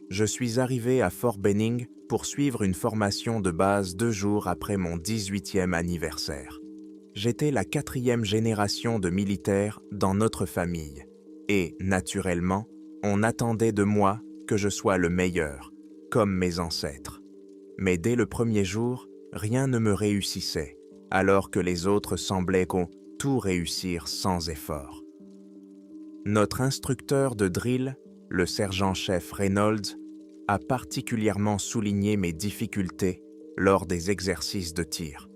Je suis arrivé à Fort Benning pour suivre une formation de base 2 jours après mon 18e anniversaire. J'étais la 4e génération de militaires dans notre famille et, naturellement, on attendait de moi que je sois le meilleur, comme mes ancêtres. Mais dès le premier jour, rien ne me réussissait, alors que les autres semblaient tout réussir sans effort. Notre instructeur de drill, le sergent-chef Reynolds, a particulièrement souligné mes difficultés lors des exercices de tir.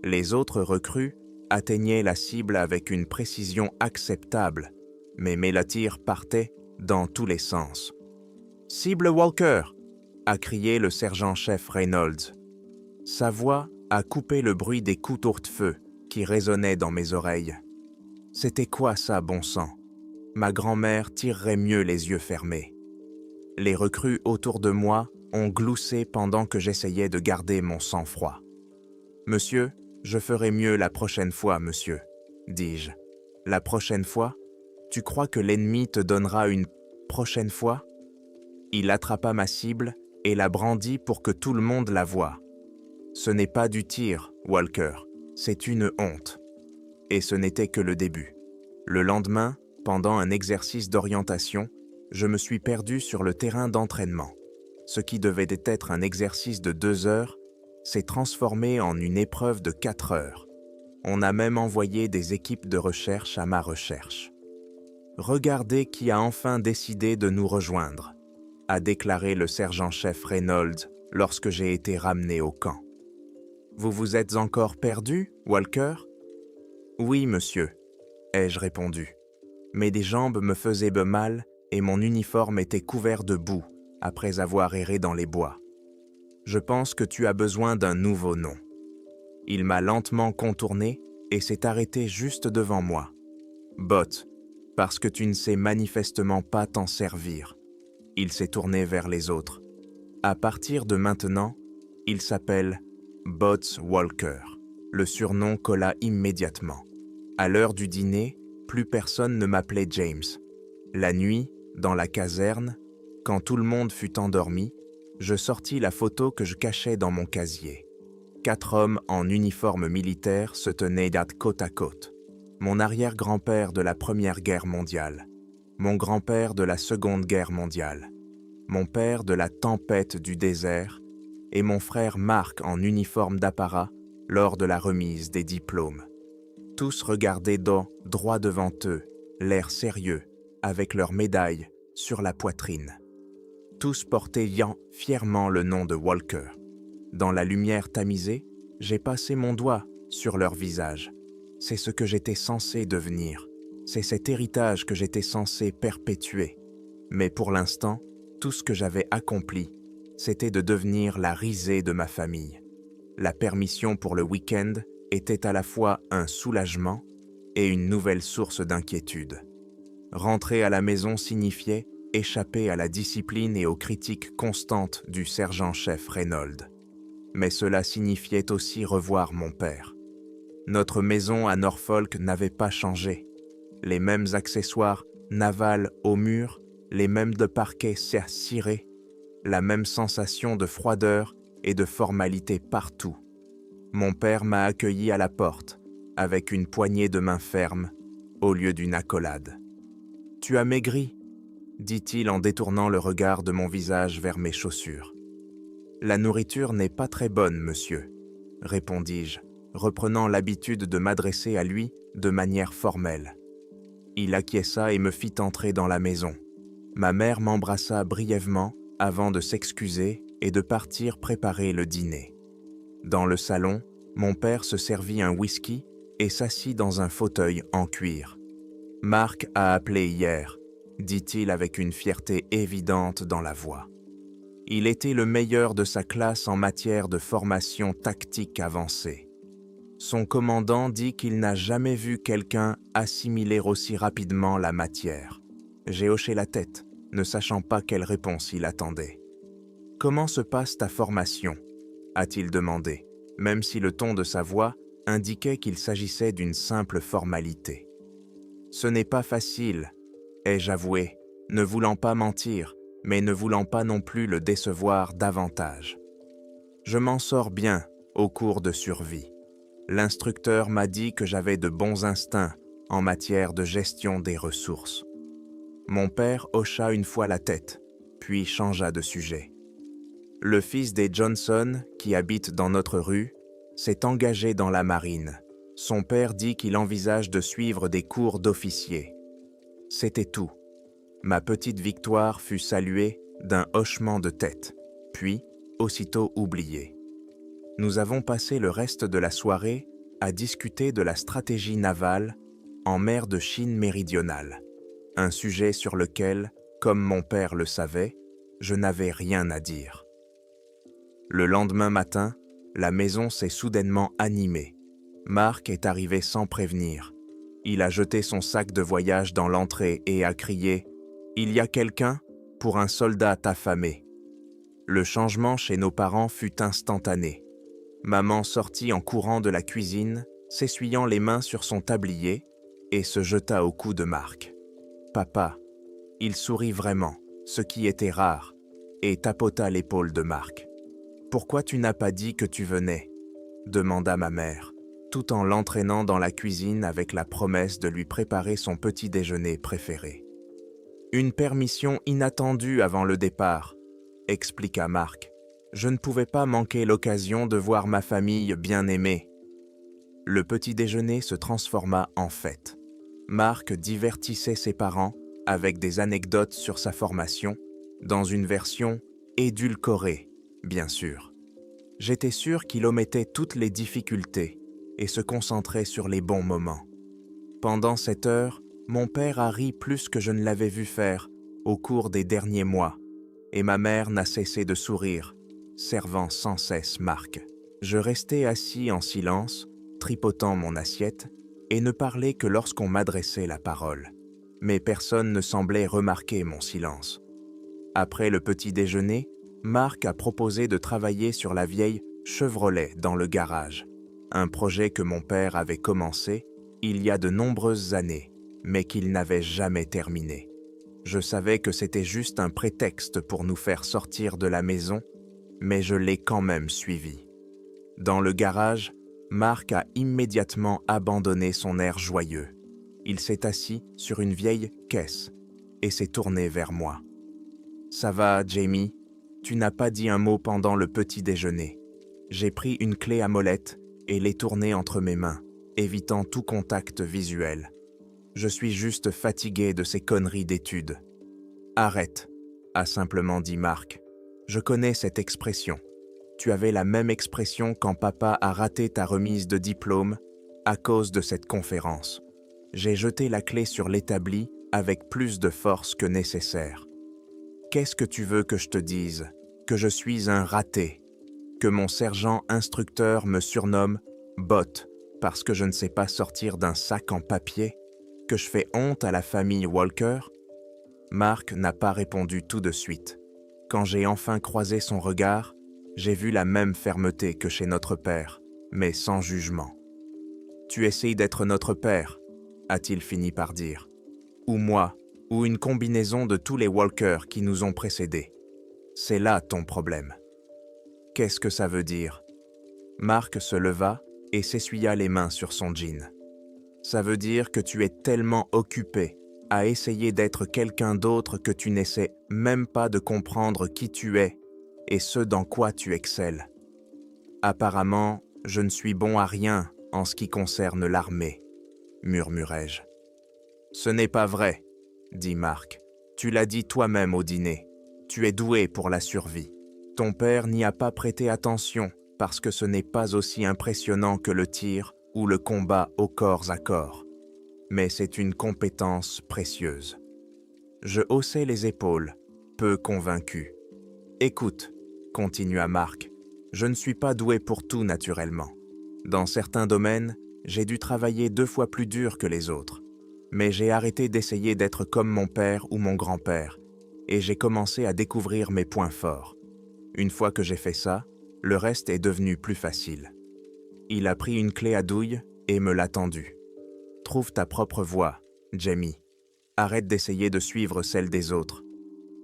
Les autres recrues atteignaient la cible avec une précision acceptable, mais mes tirs partaient dans tous les sens. « Cible Walker !» a crié le sergent-chef Reynolds. Sa voix a coupé le bruit des coups de feu qui résonnaient dans mes oreilles. C'était quoi ça, bon sang? Ma grand-mère tirerait mieux les yeux fermés. Les recrues autour de moi ont gloussé pendant que j'essayais de garder mon sang-froid. « Monsieur, je ferai mieux la prochaine fois, monsieur, » dis-je. « La prochaine fois? Tu crois que l'ennemi te donnera une prochaine fois ?» Il attrapa ma cible et la brandit pour que tout le monde la voie. « Ce n'est pas du tir, Walker, c'est une honte. » Et ce n'était que le début. Le lendemain, pendant un exercice d'orientation, je me suis perdu sur le terrain d'entraînement. Ce qui devait être un exercice de 2 heures s'est transformé en une épreuve de 4 heures. On a même envoyé des équipes de recherche à ma recherche. « Regardez qui a enfin décidé de nous rejoindre », a déclaré le sergent-chef Reynolds lorsque j'ai été ramené au camp. « Vous vous êtes encore perdu, Walker ?»« Oui, monsieur, » ai-je répondu. Mais des jambes me faisaient mal et mon uniforme était couvert de boue après avoir erré dans les bois. « Je pense que tu as besoin d'un nouveau nom. » Il m'a lentement contourné et s'est arrêté juste devant moi. « Bot, parce que tu ne sais manifestement pas t'en servir. » Il s'est tourné vers les autres. « À partir de maintenant, il s'appelle Bots Walker. » Le surnom colla immédiatement. À l'heure du dîner, plus personne ne m'appelait James. La nuit, dans la caserne, quand tout le monde fut endormi, je sortis la photo que je cachais dans mon casier. 4 hommes en uniforme militaire se tenaient côte à côte. Mon arrière-grand-père de la Première Guerre mondiale, mon grand-père de la Seconde Guerre mondiale, mon père de la tempête du désert et mon frère Marc en uniforme d'apparat lors de la remise des diplômes. Tous regardaient droit devant eux, l'air sérieux, avec leurs médailles sur la poitrine. Tous portaient fièrement le nom de Walker. Dans la lumière tamisée, j'ai passé mon doigt sur leur visage. C'est ce que j'étais censé devenir. C'est cet héritage que j'étais censé perpétuer. Mais pour l'instant, tout ce que j'avais accompli, c'était de devenir la risée de ma famille. La permission pour le week-end était à la fois un soulagement et une nouvelle source d'inquiétude. Rentrer à la maison signifiait échapper à la discipline et aux critiques constantes du sergent-chef Reynolds. Mais cela signifiait aussi revoir mon père. Notre maison à Norfolk n'avait pas changé. Les mêmes accessoires navals au mur, les mêmes de parquet cirés, la même sensation de froideur et de formalité partout. Mon père m'a accueilli à la porte, avec une poignée de main ferme, au lieu d'une accolade. « Tu as maigri » dit-il en détournant le regard de mon visage vers mes chaussures. « La nourriture n'est pas très bonne, monsieur, » répondis-je, reprenant l'habitude de m'adresser à lui de manière formelle. Il acquiesça et me fit entrer dans la maison. Ma mère m'embrassa brièvement avant de s'excuser et de partir préparer le dîner. Dans le salon, mon père se servit un whisky et s'assit dans un fauteuil en cuir. « Marc a appelé hier », dit-il avec une fierté évidente dans la voix. Il était le meilleur de sa classe en matière de formation tactique avancée. Son commandant dit qu'il n'a jamais vu quelqu'un assimiler aussi rapidement la matière. J'ai hoché la tête, ne sachant pas quelle réponse il attendait. « Comment se passe ta formation ?» a-t-il demandé, même si le ton de sa voix indiquait qu'il s'agissait d'une simple formalité. « Ce n'est pas facile, ai-je avoué, ne voulant pas mentir, mais ne voulant pas non plus le décevoir davantage. Je m'en sors bien au cours de survie. L'instructeur m'a dit que j'avais de bons instincts en matière de gestion des ressources. Mon père hocha une fois la tête, puis changea de sujet. Le fils des Johnson, qui habite dans notre rue, s'est engagé dans la marine. Son père dit qu'il envisage de suivre des cours d'officier. C'était tout. Ma petite victoire fut saluée d'un hochement de tête, puis aussitôt oubliée. Nous avons passé le reste de la soirée à discuter de la stratégie navale en mer de Chine méridionale, un sujet sur lequel, comme mon père le savait, je n'avais rien à dire. Le lendemain matin, la maison s'est soudainement animée. Marc est arrivé sans prévenir. Il a jeté son sac de voyage dans l'entrée et a crié « Il y a quelqu'un pour un soldat affamé ». Le changement chez nos parents fut instantané. Maman sortit en courant de la cuisine, s'essuyant les mains sur son tablier, et se jeta au cou de Marc. « Papa !» Il sourit vraiment, ce qui était rare, et tapota l'épaule de Marc. « Pourquoi tu n'as pas dit que tu venais ?» demanda ma mère, tout en l'entraînant dans la cuisine avec la promesse de lui préparer son petit déjeuner préféré. « Une permission inattendue avant le départ, » expliqua Marc. « Je ne pouvais pas manquer l'occasion de voir ma famille bien-aimée. » Le petit déjeuner se transforma en fête. Marc divertissait ses parents avec des anecdotes sur sa formation, dans une version édulcorée, bien sûr. J'étais sûr qu'il omettait toutes les difficultés et se concentrait sur les bons moments. Pendant cette heure, mon père a ri plus que je ne l'avais vu faire au cours des derniers mois, et ma mère n'a cessé de sourire, servant sans cesse Marc. Je restais assis en silence, tripotant mon assiette, et ne parlais que lorsqu'on m'adressait la parole. Mais personne ne semblait remarquer mon silence. Après le petit déjeuner, Marc a proposé de travailler sur la vieille Chevrolet dans le garage, un projet que mon père avait commencé il y a de nombreuses années, mais qu'il n'avait jamais terminé. Je savais que c'était juste un prétexte pour nous faire sortir de la maison, mais je l'ai quand même suivi. Dans le garage, Marc a immédiatement abandonné son air joyeux. Il s'est assis sur une vieille caisse et s'est tourné vers moi. « Ça va, Jamie ? Tu n'as pas dit un mot pendant le petit déjeuner. » J'ai pris une clé à molette et l'ai tournée entre mes mains, évitant tout contact visuel. Je suis juste fatigué de ces conneries d'études. « Arrête », a simplement dit Marc. Je connais cette expression. Tu avais la même expression quand papa a raté ta remise de diplôme à cause de cette conférence. J'ai jeté la clé sur l'établi avec plus de force que nécessaire. Qu'est-ce que tu veux que je te dise ? Que je suis un raté ? Que mon sergent instructeur me surnomme Bot parce que je ne sais pas sortir d'un sac en papier ? Que je fais honte à la famille Walker ? Marc n'a pas répondu tout de suite. Quand j'ai enfin croisé son regard, j'ai vu la même fermeté que chez notre père, mais sans jugement. « Tu essayes d'être notre père », a-t-il fini par dire. « Ou moi, ou une combinaison de tous les Walker qui nous ont précédés. C'est là ton problème. » Qu'est-ce que ça veut dire ? Marc se leva et s'essuya les mains sur son jean. Ça veut dire que tu es tellement occupé à essayer d'être quelqu'un d'autre que tu n'essaies même pas de comprendre qui tu es et ce dans quoi tu excelles. Apparemment, je ne suis bon à rien en ce qui concerne l'armée, murmurai-je. Ce n'est pas vrai, dit Marc. Tu l'as dit toi-même au dîner. Tu es doué pour la survie. Ton père n'y a pas prêté attention parce que ce n'est pas aussi impressionnant que le tir ou le combat au corps à corps. Mais c'est une compétence précieuse. Je haussai les épaules, peu convaincu. Écoute, continua Marc, je ne suis pas doué pour tout naturellement. Dans certains domaines, j'ai dû travailler 2 fois plus dur que les autres. Mais j'ai arrêté d'essayer d'être comme mon père ou mon grand-père, et j'ai commencé à découvrir mes points forts. Une fois que j'ai fait ça, le reste est devenu plus facile. Il a pris une clé à douille et me l'a tendue. Trouve ta propre voie, Jamie. Arrête d'essayer de suivre celle des autres.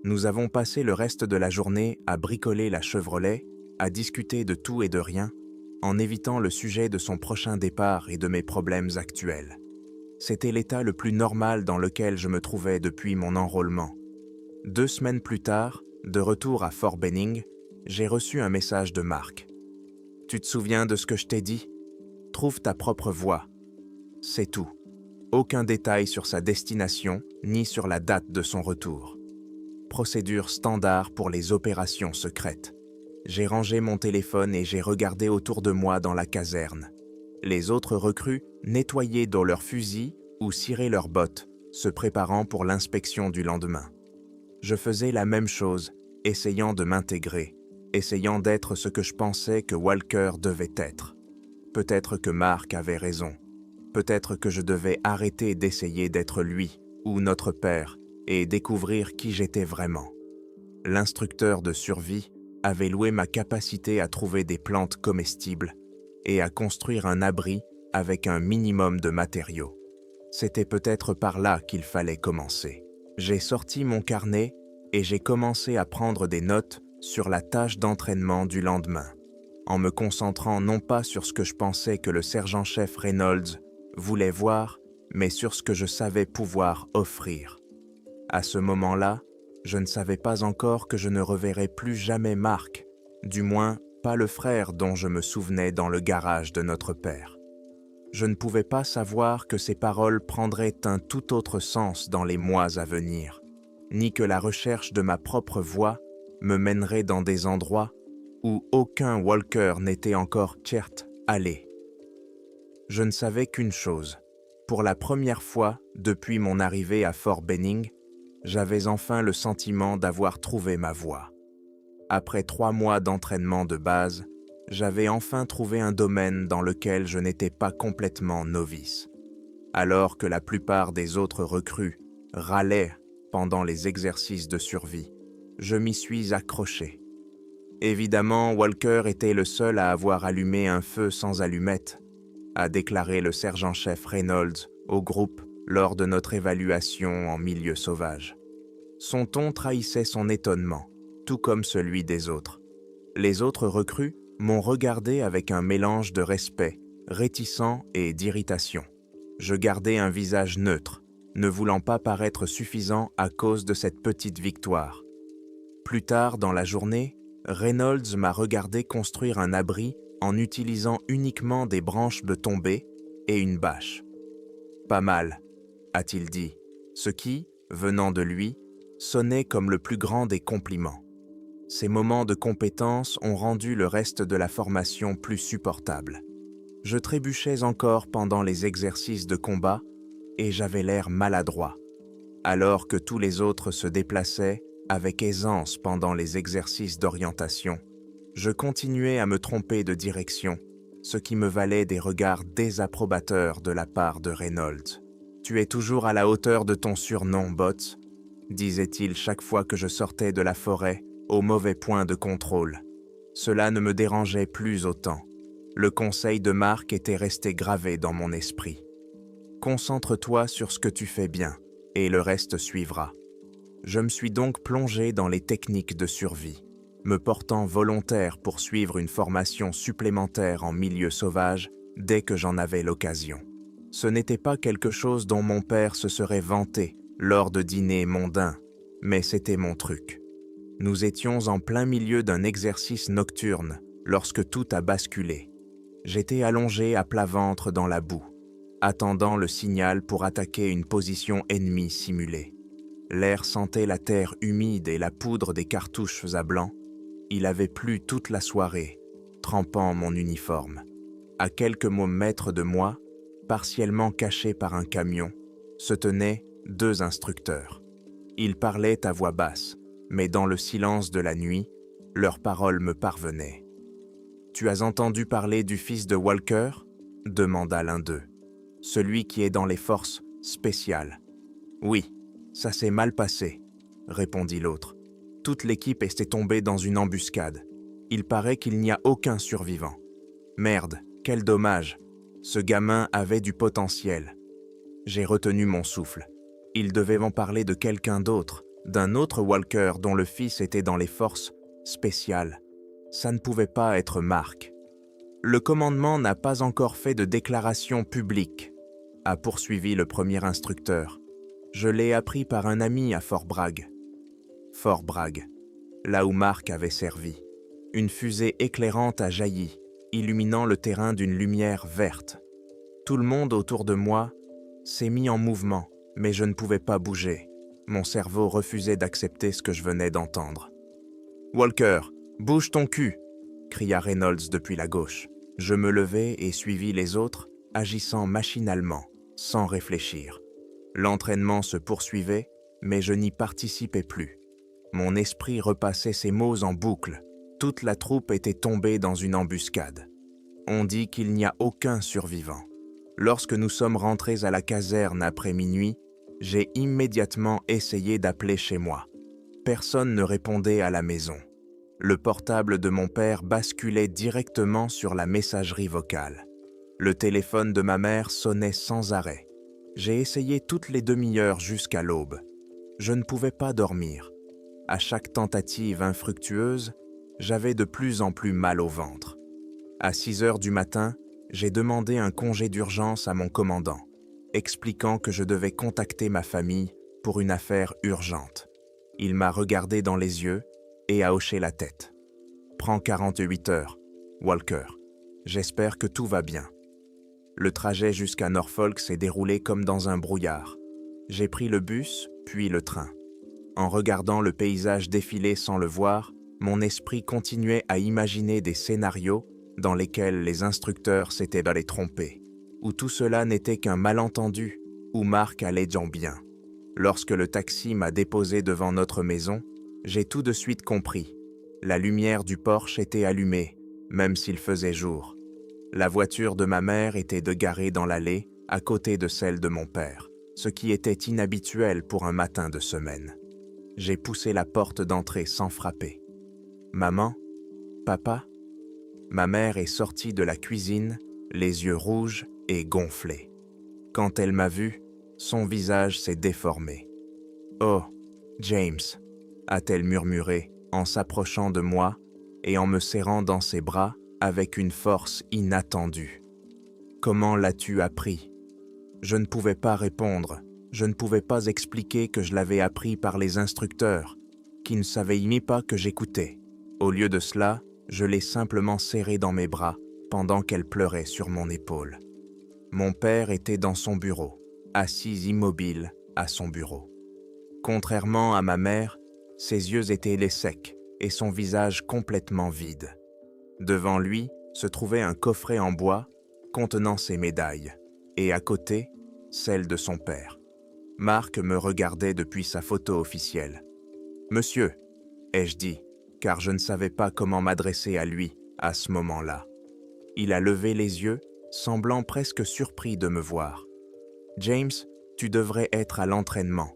Nous avons passé le reste de la journée à bricoler la Chevrolet, à discuter de tout et de rien, en évitant le sujet de son prochain départ et de mes problèmes actuels. C'était l'état le plus normal dans lequel je me trouvais depuis mon enrôlement. 2 semaines plus tard, de retour à Fort Benning, j'ai reçu un message de Mark. « Tu te souviens de ce que je t'ai dit? Trouve ta propre voie. » C'est tout. Aucun détail sur sa destination, ni sur la date de son retour. Procédure standard pour les opérations secrètes. J'ai rangé mon téléphone et j'ai regardé autour de moi dans la caserne. Les autres recrues nettoyaient dans leurs fusils ou ciraient leurs bottes, se préparant pour l'inspection du lendemain. Je faisais la même chose, essayant de m'intégrer, essayant d'être ce que je pensais que Walker devait être. Peut-être que Mark avait raison. Peut-être que je devais arrêter d'essayer d'être lui ou notre père et découvrir qui j'étais vraiment. L'instructeur de survie avait loué ma capacité à trouver des plantes comestibles et à construire un abri avec un minimum de matériaux. C'était peut-être par là qu'il fallait commencer. J'ai sorti mon carnet et j'ai commencé à prendre des notes sur la tâche d'entraînement du lendemain, en me concentrant non pas sur ce que je pensais que le sergent-chef Reynolds voulait voir, mais sur ce que je savais pouvoir offrir. À ce moment-là, je ne savais pas encore que je ne reverrais plus jamais Mark, du moins pas le frère dont je me souvenais dans le garage de notre père. Je ne pouvais pas savoir que ces paroles prendraient un tout autre sens dans les mois à venir, ni que la recherche de ma propre voie me mènerait dans des endroits où aucun Walker n'était encore allé. Je ne savais qu'une chose. Pour la première fois depuis mon arrivée à Fort Benning, j'avais enfin le sentiment d'avoir trouvé ma voie. Après 3 mois d'entraînement de base, j'avais enfin trouvé un domaine dans lequel je n'étais pas complètement novice. Alors que la plupart des autres recrues râlaient pendant les exercices de survie, je m'y suis accroché. Évidemment, Walker était le seul à avoir allumé un feu sans allumette, a déclaré le sergent-chef Reynolds au groupe lors de notre évaluation en milieu sauvage. Son ton trahissait son étonnement, tout comme celui des autres. Les autres recrues m'ont regardé avec un mélange de respect, réticent et d'irritation. Je gardais un visage neutre, ne voulant pas paraître suffisant à cause de cette petite victoire. Plus tard dans la journée, Reynolds m'a regardé construire un abri en utilisant uniquement des branches de tombée et une bâche. « Pas mal », a-t-il dit, ce qui, venant de lui, sonnait comme le plus grand des compliments. Ces moments de compétence ont rendu le reste de la formation plus supportable. Je trébuchais encore pendant les exercices de combat et j'avais l'air maladroit, alors que tous les autres se déplaçaient avec aisance pendant les exercices d'orientation. Je continuais à me tromper de direction, ce qui me valait des regards désapprobateurs de la part de Reynolds. « Tu es toujours à la hauteur de ton surnom, Bots », disait-il chaque fois que je sortais de la forêt au mauvais point de contrôle. Cela ne me dérangeait plus autant. Le conseil de Mark était resté gravé dans mon esprit. « Concentre-toi sur ce que tu fais bien, et le reste suivra. » Je me suis donc plongé dans les techniques de survie, me portant volontaire pour suivre une formation supplémentaire en milieu sauvage dès que j'en avais l'occasion. Ce n'était pas quelque chose dont mon père se serait vanté lors de dîners mondains, mais c'était mon truc. Nous étions en plein milieu d'un exercice nocturne lorsque tout a basculé. J'étais allongé à plat ventre dans la boue, attendant le signal pour attaquer une position ennemie simulée. L'air sentait la terre humide et la poudre des cartouches à blanc. Il avait plu toute la soirée, trempant mon uniforme. À quelques mètres de moi, partiellement caché par un camion, se tenaient 2 instructeurs. Ils parlaient à voix basse, mais dans le silence de la nuit, leurs paroles me parvenaient. « Tu as entendu parler du fils de Walker ?» demanda l'un d'eux. « Celui qui est dans les forces spéciales. »« Oui, ça s'est mal passé, » répondit l'autre. « Toute l'équipe était tombée dans une embuscade. Il paraît qu'il n'y a aucun survivant. Merde, quel dommage. Ce gamin avait du potentiel. » J'ai retenu mon souffle. Il devait en parler de quelqu'un d'autre, d'un autre Walker dont le fils était dans les forces spéciales. Ça ne pouvait pas être Mark. Le commandement n'a pas encore fait de déclaration publique, a poursuivi le premier instructeur. Je l'ai appris par un ami à Fort Bragg. Fort Bragg, là où Mark avait servi. Une fusée éclairante a jailli, illuminant le terrain d'une lumière verte. Tout le monde autour de moi s'est mis en mouvement, mais je ne pouvais pas bouger. Mon cerveau refusait d'accepter ce que je venais d'entendre. « Walker, bouge ton cul !» cria Reynolds depuis la gauche. Je me levai et suivis les autres, agissant machinalement, sans réfléchir. L'entraînement se poursuivait, mais je n'y participais plus. Mon esprit repassait ces mots en boucle. Toute la troupe était tombée dans une embuscade. On dit qu'il n'y a aucun survivant. Lorsque nous sommes rentrés à la caserne après minuit, j'ai immédiatement essayé d'appeler chez moi. Personne ne répondait à la maison. Le portable de mon père basculait directement sur la messagerie vocale. Le téléphone de ma mère sonnait sans arrêt. J'ai essayé toutes les demi-heures jusqu'à l'aube. Je ne pouvais pas dormir. À chaque tentative infructueuse, j'avais de plus en plus mal au ventre. À 6 heures du matin, j'ai demandé un congé d'urgence à mon commandant, expliquant que je devais contacter ma famille pour une affaire urgente. Il m'a regardé dans les yeux et a hoché la tête. « Prends 48 heures, Walker. J'espère que tout va bien. » Le trajet jusqu'à Norfolk s'est déroulé comme dans un brouillard. J'ai pris le bus, puis le train. En regardant le paysage défiler sans le voir, mon esprit continuait à imaginer des scénarios dans lesquels les instructeurs s'étaient allés tromper, où tout cela n'était qu'un malentendu, où Mark allait bien. Lorsque le taxi m'a déposé devant notre maison, j'ai tout de suite compris. La lumière du Porsche était allumée, même s'il faisait jour. La voiture de ma mère était garée dans l'allée, à côté de celle de mon père, ce qui était inhabituel pour un matin de semaine. J'ai poussé la porte d'entrée sans frapper. « Maman? Papa ?» Ma mère est sortie de la cuisine, les yeux rouges et gonflés. Quand elle m'a vu, son visage s'est déformé. « Oh, James !» a-t-elle murmuré en s'approchant de moi et en me serrant dans ses bras avec une force inattendue. « Comment l'as-tu appris ?» Je ne pouvais pas répondre. Je ne pouvais pas expliquer que je l'avais appris par les instructeurs, qui ne savaient pas que j'écoutais. Au lieu de cela, je l'ai simplement serrée dans mes bras pendant qu'elle pleurait sur mon épaule. Mon père était dans son bureau, assis immobile à son bureau. Contrairement à ma mère, ses yeux étaient secs et son visage complètement vide. Devant lui se trouvait un coffret en bois contenant ses médailles, et à côté, celle de son père. Mark me regardait depuis sa photo officielle. « Monsieur », ai-je dit, car je ne savais pas comment m'adresser à lui à ce moment-là. Il a levé les yeux, semblant presque surpris de me voir. « James, tu devrais être à l'entraînement. »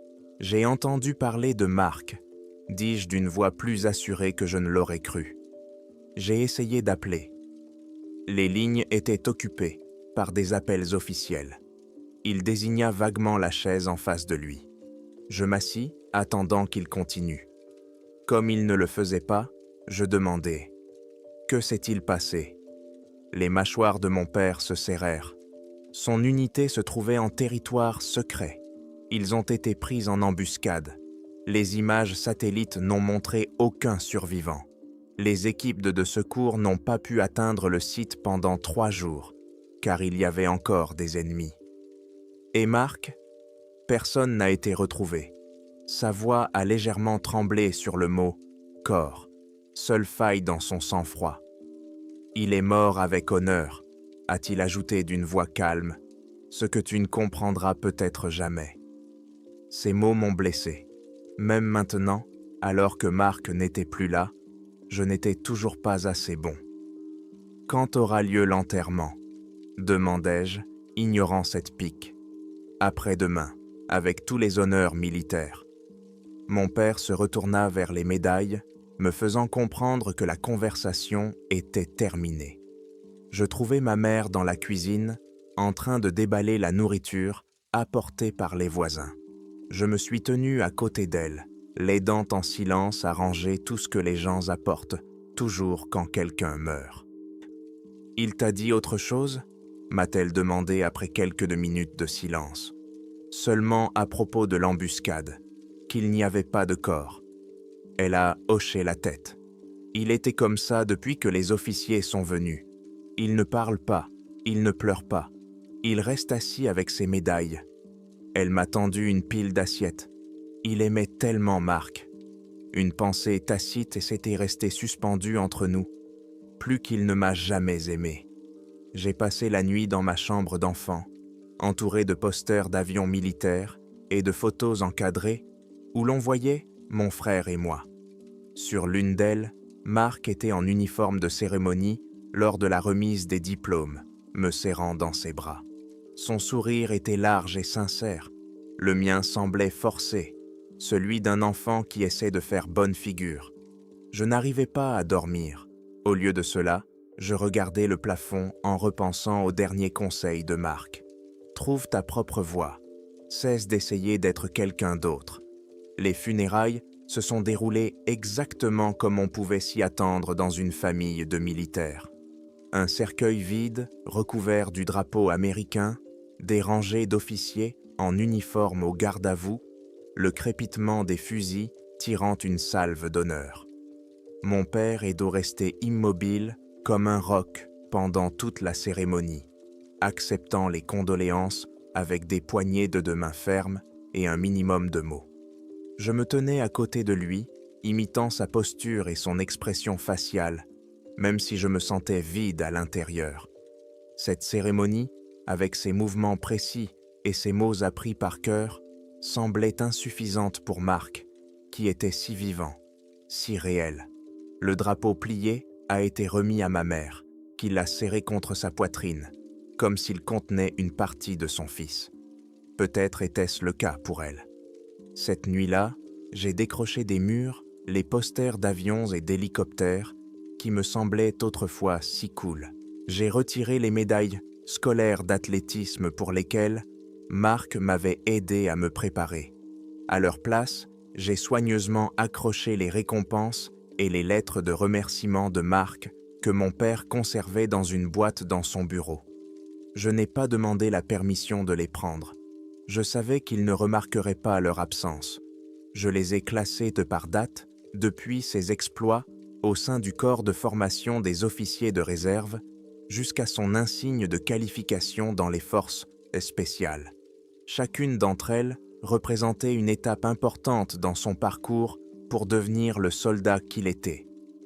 « J'ai entendu parler de Mark, dis-je d'une voix plus assurée que je ne l'aurais cru. J'ai essayé d'appeler. Les lignes étaient occupées par des appels officiels. Il désigna vaguement la chaise en face de lui. Je m'assis, attendant qu'il continue. Comme il ne le faisait pas, je demandai « Que s'est-il passé ?» Les mâchoires de mon père se serrèrent. Son unité se trouvait en territoire secret. Ils ont été pris en embuscade. Les images satellites n'ont montré aucun survivant. Les équipes de secours n'ont pas pu atteindre le site pendant 3 jours, car il y avait encore des ennemis. Et Mark? Personne n'a été retrouvé. Sa voix a légèrement tremblé sur le mot « corps », seule faille dans son sang-froid. « Il est mort avec honneur », a-t-il ajouté d'une voix calme, « ce que tu ne comprendras peut-être jamais. » Ces mots m'ont blessé. Même maintenant, alors que Mark n'était plus là, je n'étais toujours pas assez bon. « Quand aura lieu l'enterrement ?» demandai-je, ignorant cette pique. « Après-demain, avec tous les honneurs militaires. » Mon père se retourna vers les médailles, me faisant comprendre que la conversation était terminée. Je trouvai ma mère dans la cuisine, en train de déballer la nourriture apportée par les voisins. Je me suis tenu à côté d'elle, l'aidant en silence à ranger tout ce que les gens apportent, toujours quand quelqu'un meurt. « Il t'a dit autre chose ?» m'a-t-elle demandé après quelques minutes de silence. « Seulement à propos de l'embuscade, qu'il n'y avait pas de corps. » Elle a hoché la tête. « Il était comme ça depuis que les officiers sont venus. Il ne parle pas, il ne pleure pas. Il reste assis avec ses médailles. » Elle m'a tendu une pile d'assiettes. Il aimait tellement Marc. Une pensée tacite s'était restée suspendue entre nous, plus qu'il ne m'a jamais aimé. J'ai passé la nuit dans ma chambre d'enfant, entouré de posters d'avions militaires et de photos encadrées où l'on voyait mon frère et moi. Sur l'une d'elles, Marc était en uniforme de cérémonie lors de la remise des diplômes, me serrant dans ses bras. Son sourire était large et sincère. Le mien semblait forcé, celui d'un enfant qui essaie de faire bonne figure. Je n'arrivais pas à dormir. Au lieu de cela, je regardais le plafond en repensant au dernier conseil de Marc. Trouve ta propre voie. Cesse d'essayer d'être quelqu'un d'autre. Les funérailles se sont déroulées exactement comme on pouvait s'y attendre dans une famille de militaires. Un cercueil vide, recouvert du drapeau américain, des rangées d'officiers en uniforme au garde-à-vous, le crépitement des fusils tirant une salve d'honneur. Mon père est dos resté immobile comme un roc pendant toute la cérémonie, acceptant les condoléances avec des poignées de deux mains fermes et un minimum de mots. Je me tenais à côté de lui, imitant sa posture et son expression faciale, même si je me sentais vide à l'intérieur. Cette cérémonie, avec ses mouvements précis et ses mots appris par cœur, semblait insuffisante pour Marc, qui était si vivant, si réel. Le drapeau plié a été remis à ma mère, qui l'a serré contre sa poitrine, comme s'il contenait une partie de son fils. Peut-être était-ce le cas pour elle. Cette nuit-là, j'ai décroché des murs les posters d'avions et d'hélicoptères qui me semblaient autrefois si cool. J'ai retiré les médailles scolaires d'athlétisme pour lesquelles Marc m'avait aidé à me préparer. À leur place, j'ai soigneusement accroché les récompenses et les lettres de remerciement de Marc que mon père conservait dans une boîte dans son bureau. Je n'ai pas demandé la permission de les prendre. Je savais qu'ils ne remarqueraient pas leur absence. Je les ai classés de par date, depuis ses exploits au sein du corps de formation des officiers de réserve jusqu'à son insigne de qualification dans les forces spéciales. Chacune d'entre elles représentait une étape importante dans son parcours pour devenir le soldat qu'il était,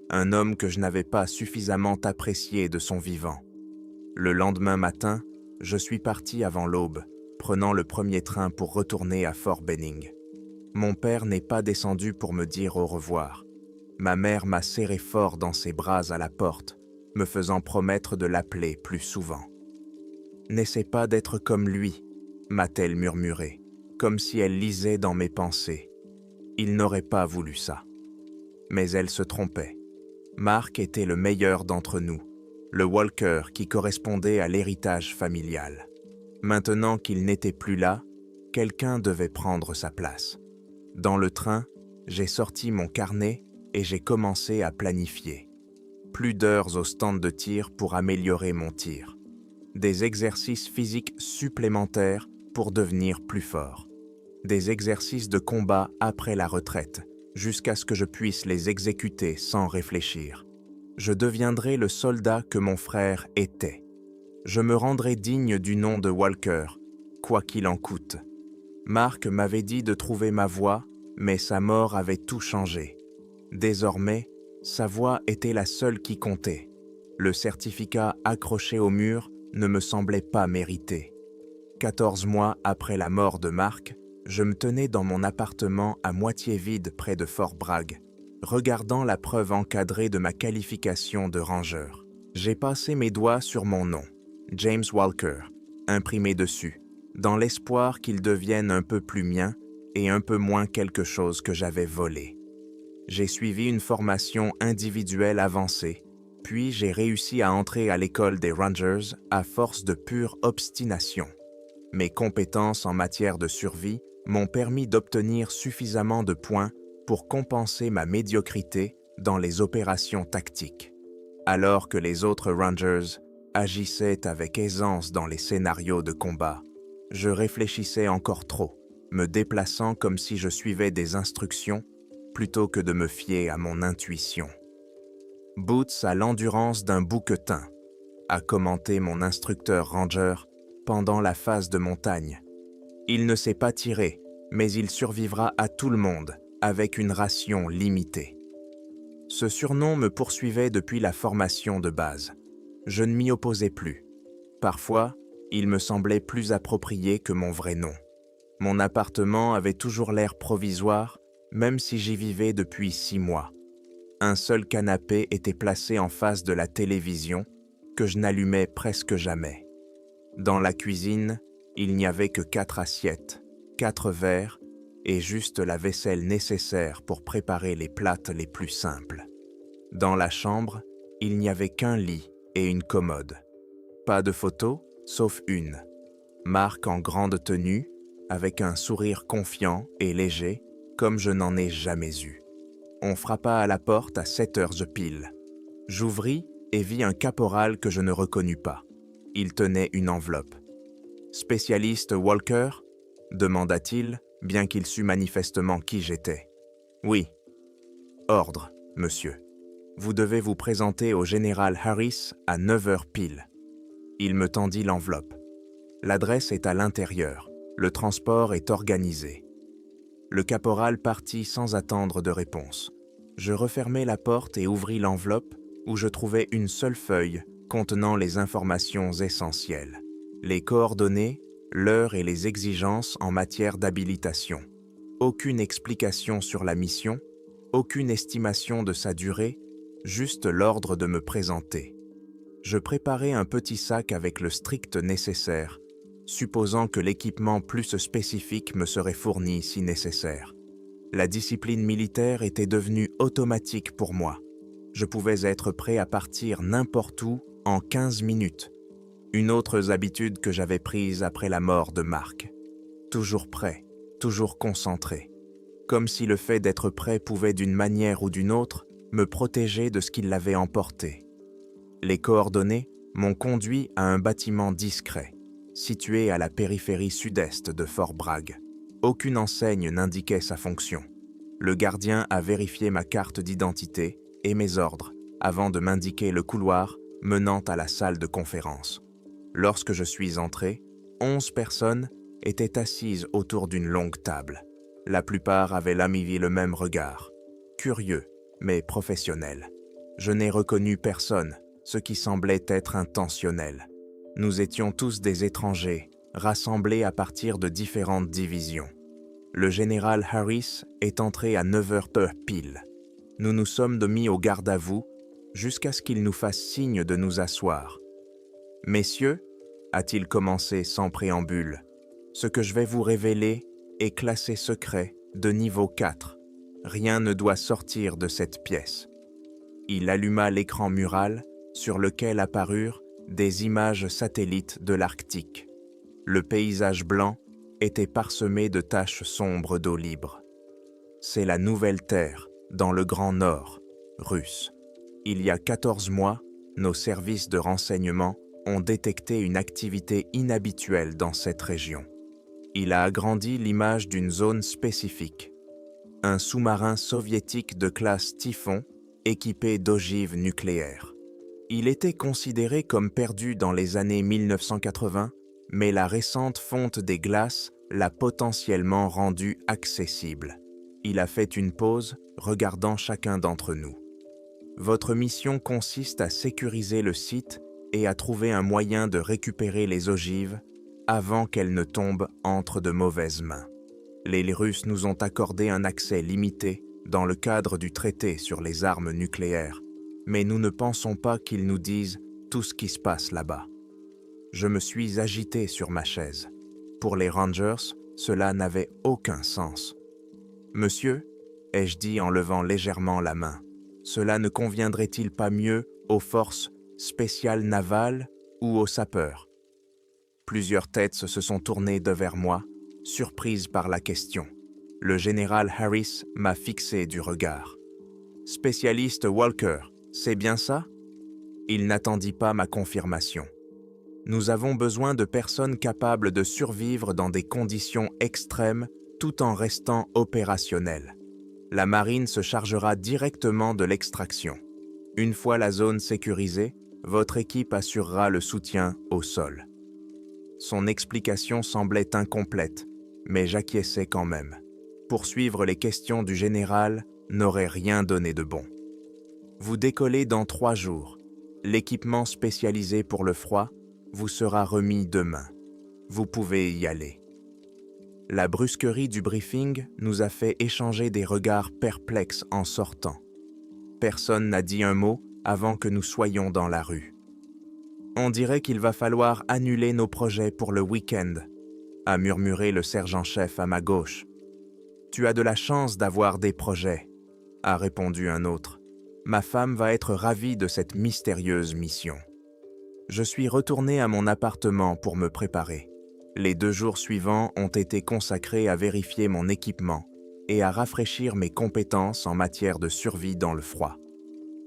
un homme que je n'avais pas suffisamment apprécié de son vivant. Le lendemain matin, je suis parti avant l'aube, prenant le premier train pour retourner à Fort Benning. Mon père n'est pas descendu pour me dire au revoir. Ma mère m'a serré fort dans ses bras à la porte, me faisant promettre de l'appeler plus souvent. « N'essaie pas d'être comme lui », m'a-t-elle murmuré, comme si elle lisait dans mes pensées. Il n'aurait pas voulu ça. Mais elle se trompait. Marc était le meilleur d'entre nous, le Walker qui correspondait à l'héritage familial. Maintenant qu'il n'était plus là, quelqu'un devait prendre sa place. Dans le train, j'ai sorti mon carnet et j'ai commencé à planifier. Plus d'heures au stand de tir pour améliorer mon tir. Des exercices physiques supplémentaires pour devenir plus fort. Des exercices de combat après la retraite, jusqu'à ce que je puisse les exécuter sans réfléchir. Je deviendrai le soldat que mon frère était. Je me rendrai digne du nom de Walker, quoi qu'il en coûte. Marc m'avait dit de trouver ma voie, mais sa mort avait tout changé. Désormais, sa voix était la seule qui comptait. Le certificat accroché au mur ne me semblait pas mérité. 14 mois après la mort de Marc, je me tenais dans mon appartement à moitié vide près de Fort Bragg, regardant la preuve encadrée de ma qualification de rangeur. J'ai passé mes doigts sur mon nom, James Walker, imprimé dessus, dans l'espoir qu'il devienne un peu plus mien et un peu moins quelque chose que j'avais volé. J'ai suivi une formation individuelle avancée, puis j'ai réussi à entrer à l'école des Rangers à force de pure obstination. Mes compétences en matière de survie m'ont permis d'obtenir suffisamment de points pour compenser ma médiocrité dans les opérations tactiques, alors que les autres Rangers agissaient avec aisance dans les scénarios de combat. Je réfléchissais encore trop, me déplaçant comme si je suivais des instructions plutôt que de me fier à mon intuition. « Boots a l'endurance d'un bouquetin », a commenté mon instructeur ranger pendant la phase de montagne. « Il ne sait pas tirer, mais il survivra à tout le monde avec une ration limitée. » Ce surnom me poursuivait depuis la formation de base. Je ne m'y opposais plus. Parfois, il me semblait plus approprié que mon vrai nom. Mon appartement avait toujours l'air provisoire, même si j'y vivais depuis 6 mois. Un seul canapé était placé en face de la télévision, que je n'allumais presque jamais. Dans la cuisine, il n'y avait que 4 assiettes, 4 verres et juste la vaisselle nécessaire pour préparer les plats les plus simples. Dans la chambre, il n'y avait qu'un lit et une commode. Pas de photos, sauf une. Marc en grande tenue, avec un sourire confiant et léger, comme je n'en ai jamais eu. On frappa à la porte à 7 heures pile. J'ouvris et vis un caporal que je ne reconnus pas. Il tenait une enveloppe. « Spécialiste Walker ?» demanda-t-il, bien qu'il sût manifestement qui j'étais. « Oui. »« Ordre, monsieur. Vous devez vous présenter au général Harris à 9 heures pile. » Il me tendit l'enveloppe. « L'adresse est à l'intérieur. Le transport est organisé. » Le caporal partit sans attendre de réponse. Je refermai la porte et ouvris l'enveloppe où je trouvai une seule feuille contenant les informations essentielles. Les coordonnées, l'heure et les exigences en matière d'habilitation. Aucune explication sur la mission, aucune estimation de sa durée, juste l'ordre de me présenter. Je préparai un petit sac avec le strict nécessaire, supposant que l'équipement plus spécifique me serait fourni si nécessaire. La discipline militaire était devenue automatique pour moi. Je pouvais être prêt à partir n'importe où en 15 minutes. Une autre habitude que j'avais prise après la mort de Marc. Toujours prêt, toujours concentré. Comme si le fait d'être prêt pouvait d'une manière ou d'une autre me protéger de ce qui l'avait emporté. Les coordonnées m'ont conduit à un bâtiment discret, situé à la périphérie sud-est de Fort Bragg. Aucune enseigne n'indiquait sa fonction. Le gardien a vérifié ma carte d'identité et mes ordres avant de m'indiquer le couloir menant à la salle de conférence. Lorsque je suis entré, 11 personnes étaient assises autour d'une longue table. La plupart avaient le même regard, curieux mais professionnel. Je n'ai reconnu personne, ce qui semblait être intentionnel. Nous étions tous des étrangers, rassemblés à partir de différentes divisions. Le général Harris est entré à 9 heures pile. Nous nous sommes mis au garde à vous jusqu'à ce qu'il nous fasse signe de nous asseoir. « Messieurs, » a-t-il commencé sans préambule, « ce que je vais vous révéler est classé secret de niveau 4. Rien ne doit sortir de cette pièce. » Il alluma l'écran mural sur lequel apparurent des images satellites de l'Arctique. Le paysage blanc était parsemé de taches sombres d'eau libre. C'est la nouvelle Terre, dans le Grand Nord, russe. Il y a 14 mois, nos services de renseignement ont détecté une activité inhabituelle dans cette région. Il a agrandi l'image d'une zone spécifique. Un sous-marin soviétique de classe Typhon équipé d'ogives nucléaires. Il était considéré comme perdu dans les années 1980, mais la récente fonte des glaces l'a potentiellement rendu accessible. Il a fait une pause, regardant chacun d'entre nous. Votre mission consiste à sécuriser le site et à trouver un moyen de récupérer les ogives avant qu'elles ne tombent entre de mauvaises mains. Les Russes nous ont accordé un accès limité dans le cadre du traité sur les armes nucléaires, mais nous ne pensons pas qu'ils nous disent tout ce qui se passe là-bas. Je me suis agité sur ma chaise. Pour les Rangers, cela n'avait aucun sens. « Monsieur, » ai-je dit en levant légèrement la main, « cela ne conviendrait-il pas mieux aux forces spéciales navales ou aux sapeurs ?» Plusieurs têtes se sont tournées vers moi, surprise par la question. Le général Harris m'a fixé du regard. « Spécialiste Walker, c'est bien ça ?» Il n'attendit pas ma confirmation. « Nous avons besoin de personnes capables de survivre dans des conditions extrêmes tout en restant opérationnelles. La marine se chargera directement de l'extraction. Une fois la zone sécurisée, votre équipe assurera le soutien au sol. » Son explication semblait incomplète, mais j'acquiesçais quand même. Poursuivre les questions du général n'aurait rien donné de bon. « Vous décollez dans 3 jours. L'équipement spécialisé pour le froid vous sera remis demain. Vous pouvez y aller. » La brusquerie du briefing nous a fait échanger des regards perplexes en sortant. Personne n'a dit un mot avant que nous soyons dans la rue. « On dirait qu'il va falloir annuler nos projets pour le week-end, » a murmuré le sergent-chef à ma gauche. « Tu as de la chance d'avoir des projets, » a répondu un autre. « Ma femme va être ravie de cette mystérieuse mission. » Je suis retourné à mon appartement pour me préparer. Les 2 jours suivants ont été consacrés à vérifier mon équipement et à rafraîchir mes compétences en matière de survie dans le froid.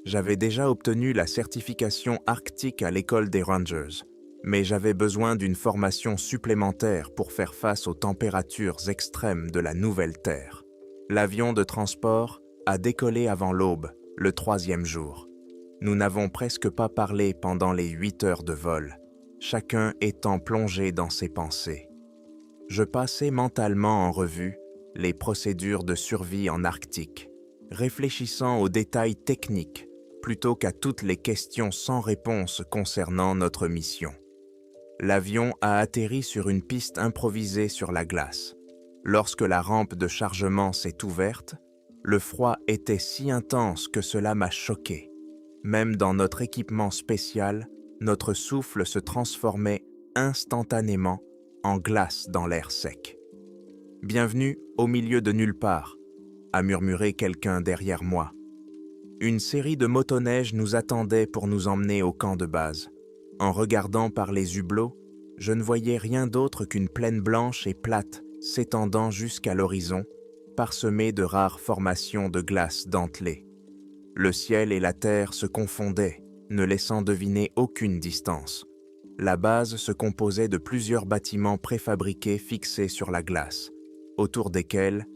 J'avais déjà obtenu la certification arctique à l'école des Rangers, mais j'avais besoin d'une formation supplémentaire pour faire face aux températures extrêmes de la nouvelle Terre. L'avion de transport a décollé avant l'aube, le 3e jour. Nous n'avons presque pas parlé pendant les 8 heures de vol, chacun étant plongé dans ses pensées. Je passais mentalement en revue les procédures de survie en Arctique, réfléchissant aux détails techniques plutôt qu'à toutes les questions sans réponse concernant notre mission. L'avion a atterri sur une piste improvisée sur la glace. Lorsque la rampe de chargement s'est ouverte, le froid était si intense que cela m'a choqué. Même dans notre équipement spécial, notre souffle se transformait instantanément en glace dans l'air sec. « Bienvenue au milieu de nulle part », a murmuré quelqu'un derrière moi. Une série de motoneiges nous attendait pour nous emmener au camp de base. En regardant par les hublots, je ne voyais rien d'autre qu'une plaine blanche et plate s'étendant jusqu'à l'horizon, parsemée de rares formations de glace dentelées. Le ciel et la terre se confondaient, ne laissant deviner aucune distance. La base se composait de plusieurs bâtiments préfabriqués fixés sur la glace, autour desquels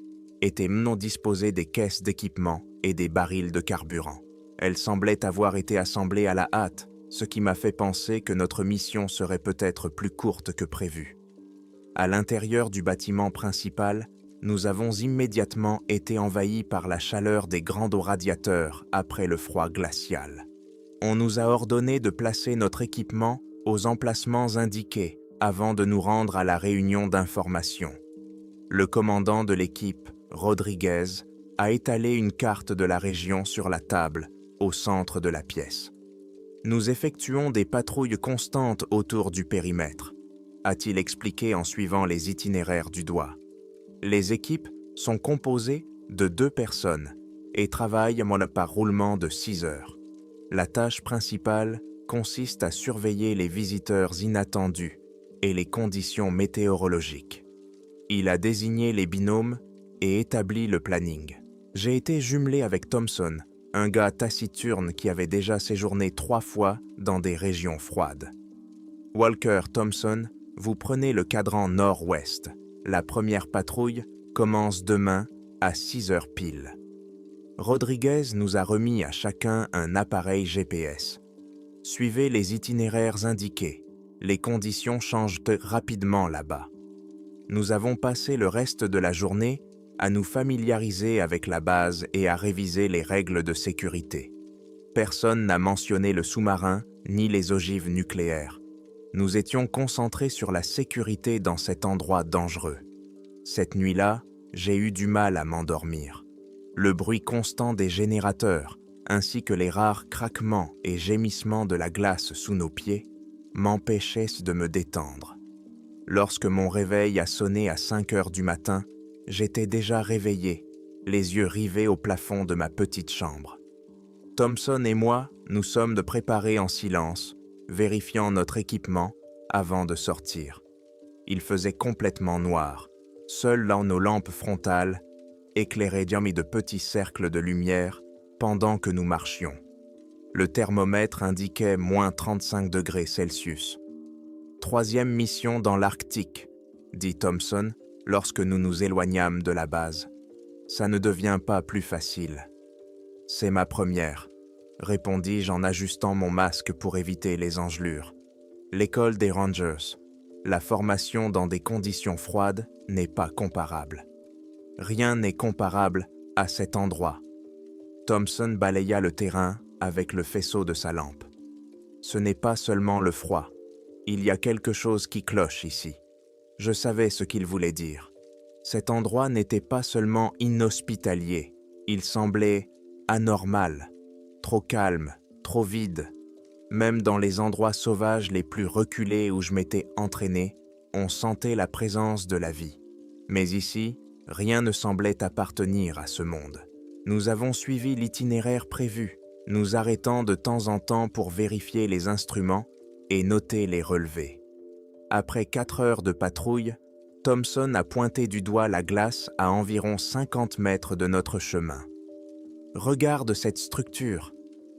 étaient disposées des caisses d'équipement et des barils de carburant. Elles semblaient avoir été assemblées à la hâte, ce qui m'a fait penser que notre mission serait peut-être plus courte que prévu. À l'intérieur du bâtiment principal, nous avons immédiatement été envahis par la chaleur des grands radiateurs après le froid glacial. On nous a ordonné de placer notre équipement aux emplacements indiqués avant de nous rendre à la réunion d'information. Le commandant de l'équipe, Rodriguez, a étalé une carte de la région sur la table, au centre de la pièce. Nous effectuons des patrouilles constantes autour du périmètre, a-t-il expliqué en suivant les itinéraires du doigt. Les équipes sont composées de 2 personnes et travaillent par roulement de 6 heures. La tâche principale consiste à surveiller les visiteurs inattendus et les conditions météorologiques. Il a désigné les binômes et établi le planning. J'ai été jumelé avec Thompson, un gars taciturne qui avait déjà séjourné 3 fois dans des régions froides. Walker Thompson, vous prenez le cadran nord-ouest. La première patrouille commence demain à 6 heures pile. Rodriguez nous a remis à chacun un appareil GPS. Suivez les itinéraires indiqués. Les conditions changent rapidement là-bas. Nous avons passé le reste de la journée à nous familiariser avec la base et à réviser les règles de sécurité. Personne n'a mentionné le sous-marin ni les ogives nucléaires. Nous étions concentrés sur la sécurité dans cet endroit dangereux. Cette nuit-là, j'ai eu du mal à m'endormir. Le bruit constant des générateurs, ainsi que les rares craquements et gémissements de la glace sous nos pieds, m'empêchaient de me détendre. Lorsque mon réveil a sonné à 5 heures du matin, j'étais déjà réveillé, les yeux rivés au plafond de ma petite chambre. Thompson et moi nous sommes préparés en silence, vérifiant notre équipement avant de sortir. Il faisait complètement noir, Seules nos lampes frontales éclairaient de petits cercles de lumière pendant que nous marchions. Le thermomètre indiquait moins 35 degrés Celsius. Troisième mission dans l'Arctique, dit Thompson lorsque nous nous éloignâmes de la base. Ça ne devient pas plus facile. C'est ma première, répondis-je en ajustant mon masque pour éviter les engelures. L'école des Rangers, la formation dans des conditions froides n'est pas comparable. Rien n'est comparable à cet endroit. Thompson balaya le terrain avec le faisceau de sa lampe. Ce n'est pas seulement le froid. Il y a quelque chose qui cloche ici. Je savais ce qu'il voulait dire. Cet endroit n'était pas seulement inhospitalier, il semblait anormal, trop calme, trop vide. Même dans les endroits sauvages les plus reculés où je m'étais entraîné, on sentait la présence de la vie. Mais ici, rien ne semblait appartenir à ce monde. Nous avons suivi l'itinéraire prévu, nous arrêtant de temps en temps pour vérifier les instruments et noter les relevés. Après 4 heures de patrouille, Thompson a pointé du doigt la glace à environ 50 mètres de notre chemin. « Regarde cette structure »,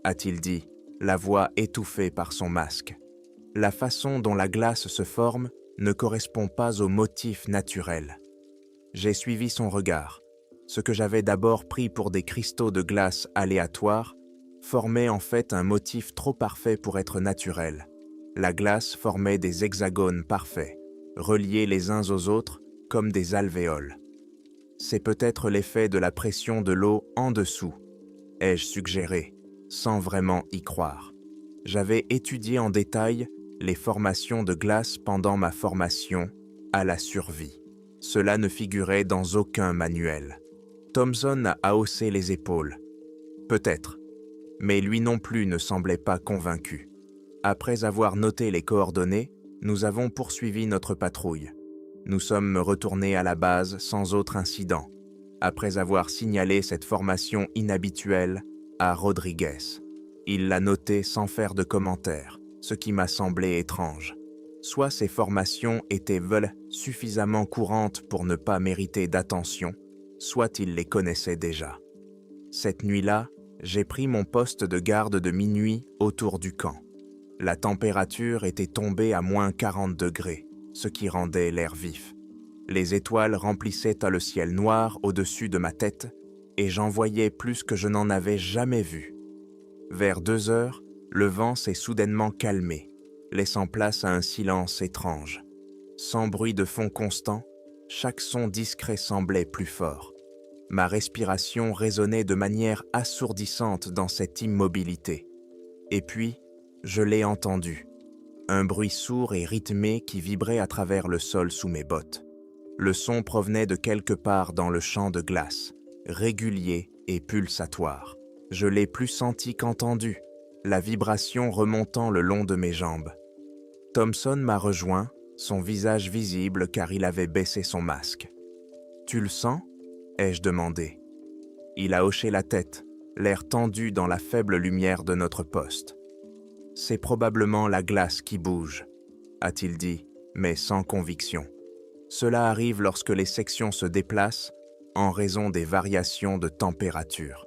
a-t-il dit, la voix étouffée par son masque. La façon dont la glace se forme ne correspond pas au motif naturel. J'ai suivi son regard. Ce que j'avais d'abord pris pour des cristaux de glace aléatoires formait en fait un motif trop parfait pour être naturel. La glace formait des hexagones parfaits, reliés les uns aux autres comme des alvéoles. C'est peut-être l'effet de la pression de l'eau en dessous, ai-je suggéré, sans vraiment y croire. J'avais étudié en détail les formations de glace pendant ma formation à la survie. Cela ne figurait dans aucun manuel. Thompson a haussé les épaules. Peut-être, mais lui non plus ne semblait pas convaincu. Après avoir noté les coordonnées, nous avons poursuivi notre patrouille. Nous sommes retournés à la base sans autre incident, après avoir signalé cette formation inhabituelle à Rodriguez. Il l'a noté sans faire de commentaires, ce qui m'a semblé étrange. Soit ces formations étaient suffisamment courantes pour ne pas mériter d'attention, soit il les connaissait déjà. Cette nuit-là, j'ai pris mon poste de garde de minuit autour du camp. La température était tombée à moins 40 degrés, ce qui rendait l'air vif. Les étoiles remplissaient le ciel noir au-dessus de ma tête, et j'en voyais plus que je n'en avais jamais vu. Vers 2 heures, le vent s'est soudainement calmé, laissant place à un silence étrange. Sans bruit de fond constant, chaque son discret semblait plus fort. Ma respiration résonnait de manière assourdissante dans cette immobilité. Et puis, je l'ai entendu. Un bruit sourd et rythmé qui vibrait à travers le sol sous mes bottes. Le son provenait de quelque part dans le champ de glace, régulier et pulsatoire. Je l'ai plus senti qu'entendu, la vibration remontant le long de mes jambes. Thompson m'a rejoint, son visage visible car il avait baissé son masque. « Tu le sens ?» ai-je demandé. Il a hoché la tête, l'air tendu dans la faible lumière de notre poste. « C'est probablement la glace qui bouge », a-t-il dit, mais sans conviction. Cela arrive lorsque les sections se déplacent en raison des variations de température.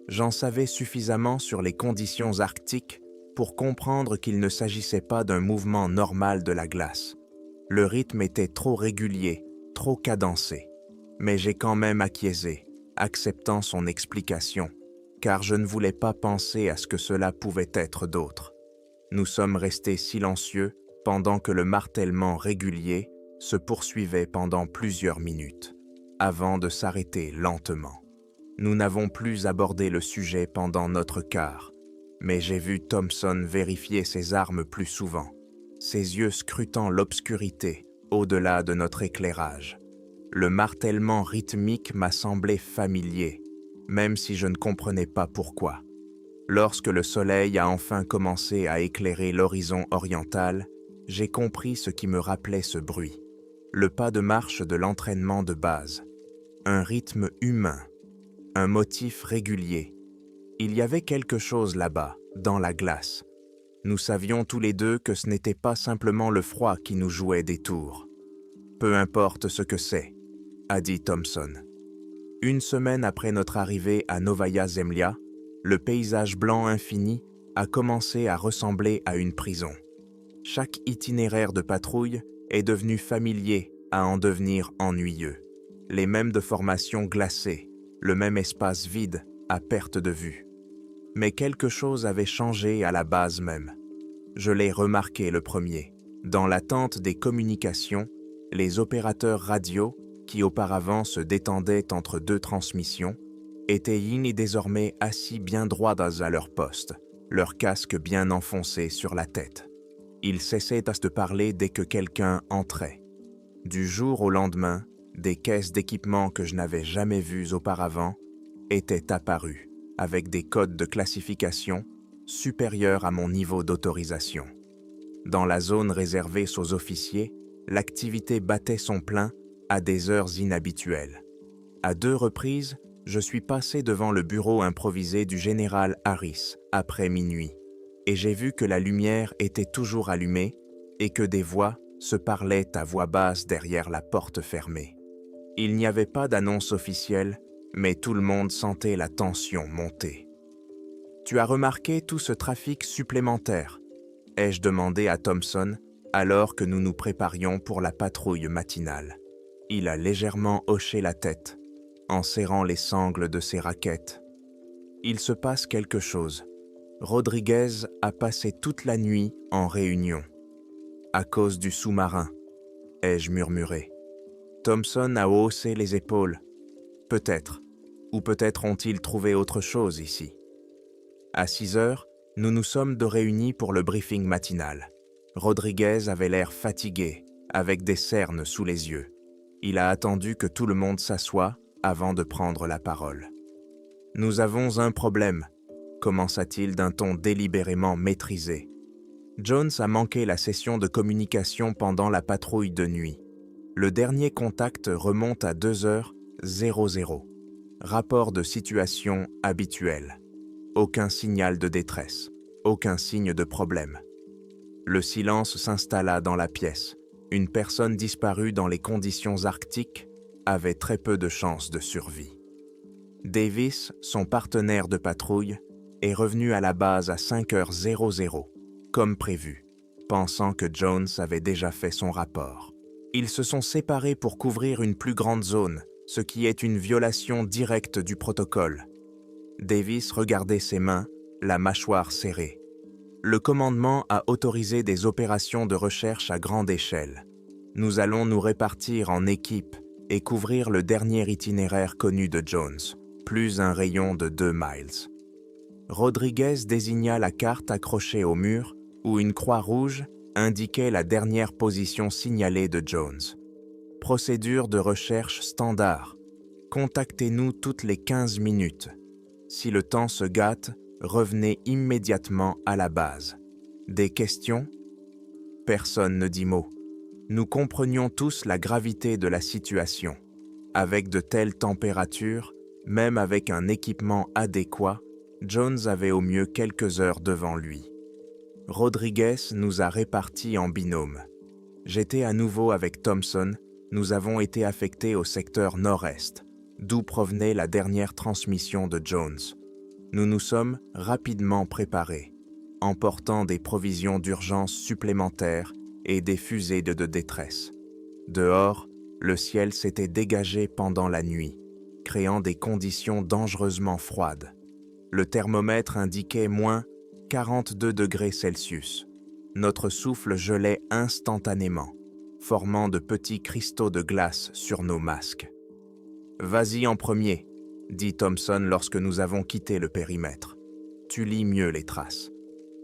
J'en savais suffisamment sur les conditions arctiques pour comprendre qu'il ne s'agissait pas d'un mouvement normal de la glace. Le rythme était trop régulier, trop cadencé. Mais j'ai quand même acquiescé, acceptant son explication, car je ne voulais pas penser à ce que cela pouvait être d'autre. Nous sommes restés silencieux pendant que le martèlement régulier se poursuivait pendant plusieurs minutes, avant de s'arrêter lentement. Nous n'avons plus abordé le sujet pendant notre quart, mais j'ai vu Thompson vérifier ses armes plus souvent, ses yeux scrutant l'obscurité au-delà de notre éclairage. Le martèlement rythmique m'a semblé familier, même si je ne comprenais pas pourquoi. Lorsque le soleil a enfin commencé à éclairer l'horizon oriental, j'ai compris ce qui me rappelait ce bruit. Le pas de marche de l'entraînement de base. Un rythme humain. Un motif régulier. Il y avait quelque chose là-bas, dans la glace. Nous savions tous les deux que ce n'était pas simplement le froid qui nous jouait des tours. Peu importe ce que c'est, a dit Thompson. Une semaine après notre arrivée à Novaya Zemlya, le paysage blanc infini a commencé à ressembler à une prison. Chaque itinéraire de patrouille est devenu familier à en devenir ennuyeux. Les mêmes de formation glacées, le même espace vide à perte de vue. Mais quelque chose avait changé à la base même. Je l'ai remarqué le premier. Dans l'attente des communications, les opérateurs radio, qui auparavant se détendaient entre deux transmissions, étaient désormais assis bien droits à leur poste, leur casque bien enfoncé sur la tête. Ils cessaient de parler dès que quelqu'un entrait. Du jour au lendemain, des caisses d'équipements que je n'avais jamais vues auparavant étaient apparues, avec des codes de classification supérieurs à mon niveau d'autorisation. Dans la zone réservée aux officiers, l'activité battait son plein à des heures inhabituelles. À 2 reprises, je suis passé devant le bureau improvisé du général Harris après minuit, et j'ai vu que la lumière était toujours allumée et que des voix se parlaient à voix basse derrière la porte fermée. Il n'y avait pas d'annonce officielle, mais tout le monde sentait la tension monter. « Tu as remarqué tout ce trafic supplémentaire ?» ai-je demandé à Thompson alors que nous nous préparions pour la patrouille matinale. Il a légèrement hoché la tête, en serrant les sangles de ses raquettes. « Il se passe quelque chose. Rodriguez a passé toute la nuit en réunion. À cause du sous-marin, ai-je murmuré. Thompson a haussé les épaules. Peut-être, ou peut-être ont-ils trouvé autre chose ici. À 6 heures, nous nous sommes réunis pour le briefing matinal. Rodriguez avait l'air fatigué, avec des cernes sous les yeux. Il a attendu que tout le monde s'assoie avant de prendre la parole. « Nous avons un problème », commença-t-il d'un ton délibérément maîtrisé. Jones a manqué la session de communication pendant la patrouille de nuit. Le dernier contact remonte à 2h00. Rapport de situation habituel. Aucun signal de détresse, aucun signe de problème. Le silence s'installa dans la pièce. Une personne disparue dans les conditions arctiques avait très peu de chances de survie. Davis, son partenaire de patrouille, est revenu à la base à 5h00, comme prévu, pensant que Jones avait déjà fait son rapport. Ils se sont séparés pour couvrir une plus grande zone, ce qui est une violation directe du protocole. Davis regardait ses mains, la mâchoire serrée. Le commandement a autorisé des opérations de recherche à grande échelle. Nous allons nous répartir en équipes et couvrir le dernier itinéraire connu de Jones, plus un rayon de 2 miles. Rodriguez désigna la carte accrochée au mur où une croix rouge indiquait la dernière position signalée de Jones. Procédure de recherche standard. Contactez-nous toutes les 15 minutes. Si le temps se gâte, revenez immédiatement à la base. Des questions? Personne ne dit mot. Nous comprenions tous la gravité de la situation. Avec de telles températures, même avec un équipement adéquat, Jones avait au mieux quelques heures devant lui. Rodriguez nous a répartis en binôme. J'étais à nouveau avec Thompson, nous avons été affectés au secteur nord-est, d'où provenait la dernière transmission de Jones. Nous nous sommes rapidement préparés, emportant des provisions d'urgence supplémentaires et des fusées de détresse. Dehors, le ciel s'était dégagé pendant la nuit, créant des conditions dangereusement froides. Le thermomètre indiquait moins 42 degrés Celsius. Notre souffle gelait instantanément, formant de petits cristaux de glace sur nos masques. « Vas-y en premier », dit Thompson lorsque nous avons quitté le périmètre. « Tu lis mieux les traces. »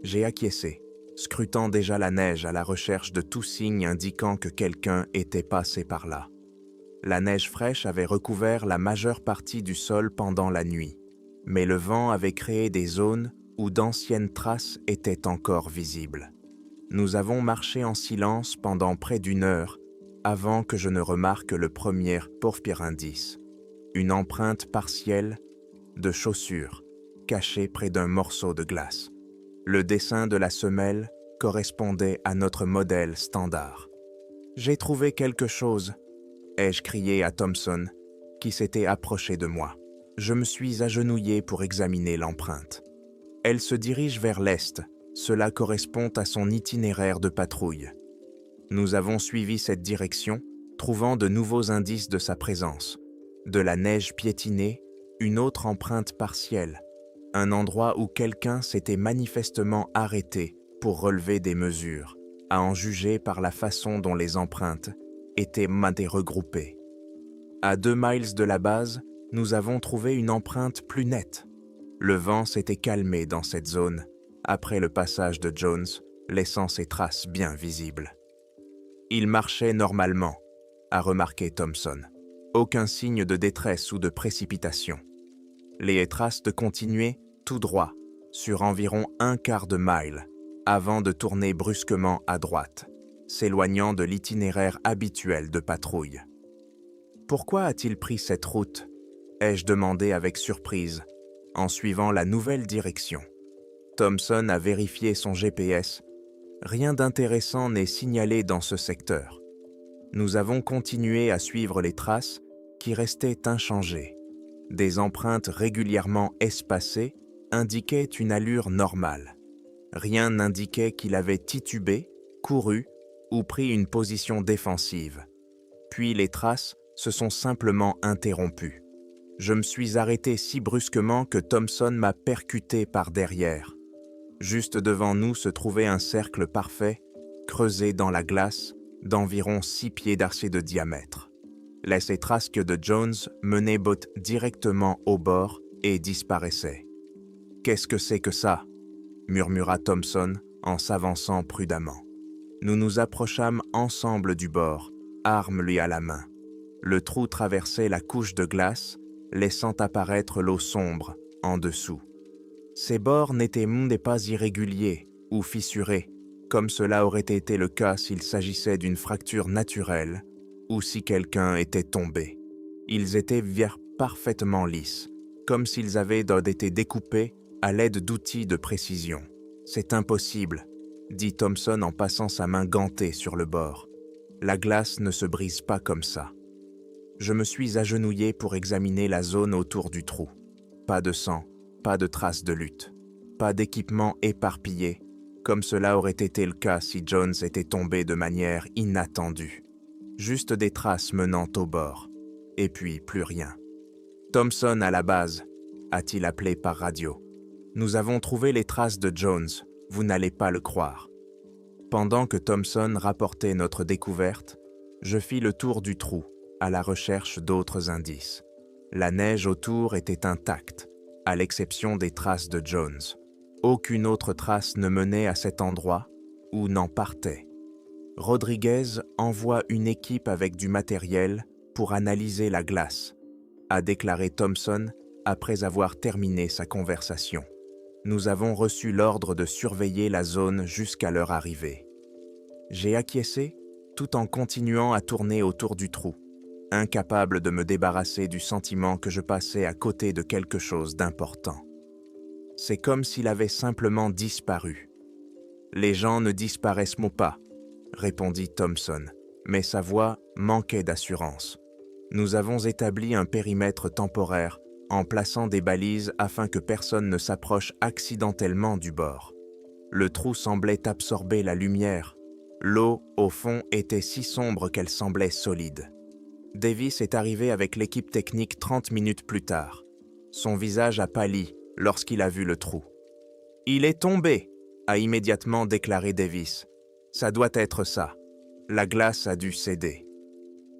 J'ai acquiescé, scrutant déjà la neige à la recherche de tout signe indiquant que quelqu'un était passé par là. La neige fraîche avait recouvert la majeure partie du sol pendant la nuit, mais le vent avait créé des zones où d'anciennes traces étaient encore visibles. Nous avons marché en silence pendant près d'1 heure avant que je ne remarque le premier pauvre indice, une empreinte partielle de chaussure cachée près d'un morceau de glace. Le dessin de la semelle correspondait à notre modèle standard. « J'ai trouvé quelque chose », ai-je crié à Thompson, qui s'était approché de moi. Je me suis agenouillé pour examiner l'empreinte. Elle se dirige vers l'est, cela correspond à son itinéraire de patrouille. Nous avons suivi cette direction, trouvant de nouveaux indices de sa présence. De la neige piétinée, une autre empreinte partielle, un endroit où quelqu'un s'était manifestement arrêté pour relever des mesures, à en juger par la façon dont les empreintes étaient regroupées. À 2 miles de la base, nous avons trouvé une empreinte plus nette. Le vent s'était calmé dans cette zone, après le passage de Jones, laissant ses traces bien visibles. Il marchait normalement, a remarqué Thompson. Aucun signe de détresse ou de précipitation. Les traces continuaient tout droit, sur environ 1/4 de mile, avant de tourner brusquement à droite, s'éloignant de l'itinéraire habituel de patrouille. Pourquoi a-t-il pris cette route ? Ai-je demandé avec surprise, en suivant la nouvelle direction. Thompson a vérifié son GPS. Rien d'intéressant n'est signalé dans ce secteur. Nous avons continué à suivre les traces qui restaient inchangées. Des empreintes régulièrement espacées indiquaient une allure normale. Rien n'indiquait qu'il avait titubé, couru ou pris une position défensive. Puis les traces se sont simplement interrompues. Je me suis arrêté si brusquement que Thompson m'a percuté par derrière. Juste devant nous se trouvait un cercle parfait, creusé dans la glace, d'environ 6 pieds d'arcée de diamètre. Les traces de Jones menaient directement au bord et disparaissaient. « Qu'est-ce que c'est que ça ?» murmura Thompson en s'avançant prudemment. Nous nous approchâmes ensemble du bord, arme lui à la main. Le trou traversait la couche de glace, laissant apparaître l'eau sombre en dessous. Ces bords n'étaient pas irréguliers ou fissurés, comme cela aurait été le cas s'il s'agissait d'une fracture naturelle ou si quelqu'un était tombé. Ils étaient parfaitement lisses, comme s'ils avaient été découpés à l'aide d'outils de précision. « C'est impossible », dit Thompson en passant sa main gantée sur le bord. « La glace ne se brise pas comme ça. » Je me suis agenouillé pour examiner la zone autour du trou. Pas de sang, pas de traces de lutte, pas d'équipement éparpillé, comme cela aurait été le cas si Jones était tombé de manière inattendue. Juste des traces menant au bord, et puis plus rien. « Thompson à la base », a-t-il appelé par radio. « Nous avons trouvé les traces de Jones, vous n'allez pas le croire. » Pendant que Thompson rapportait notre découverte, je fis le tour du trou, à la recherche d'autres indices. La neige autour était intacte, à l'exception des traces de Jones. Aucune autre trace ne menait à cet endroit ou n'en partait. Rodriguez envoie une équipe avec du matériel pour analyser la glace, a déclaré Thompson après avoir terminé sa conversation. Nous avons reçu l'ordre de surveiller la zone jusqu'à leur arrivée. J'ai acquiescé tout en continuant à tourner autour du trou, incapable de me débarrasser du sentiment que je passais à côté de quelque chose d'important. C'est comme s'il avait simplement disparu. « Les gens ne disparaissent pas », répondit Thompson, mais sa voix manquait d'assurance. Nous avons établi un périmètre temporaire en plaçant des balises afin que personne ne s'approche accidentellement du bord. Le trou semblait absorber la lumière. L'eau, au fond, était si sombre qu'elle semblait solide. Davis est arrivé avec l'équipe technique 30 minutes plus tard. Son visage a pâli lorsqu'il a vu le trou. « Il est tombé !» a immédiatement déclaré Davis. « Ça doit être ça. La glace a dû céder. »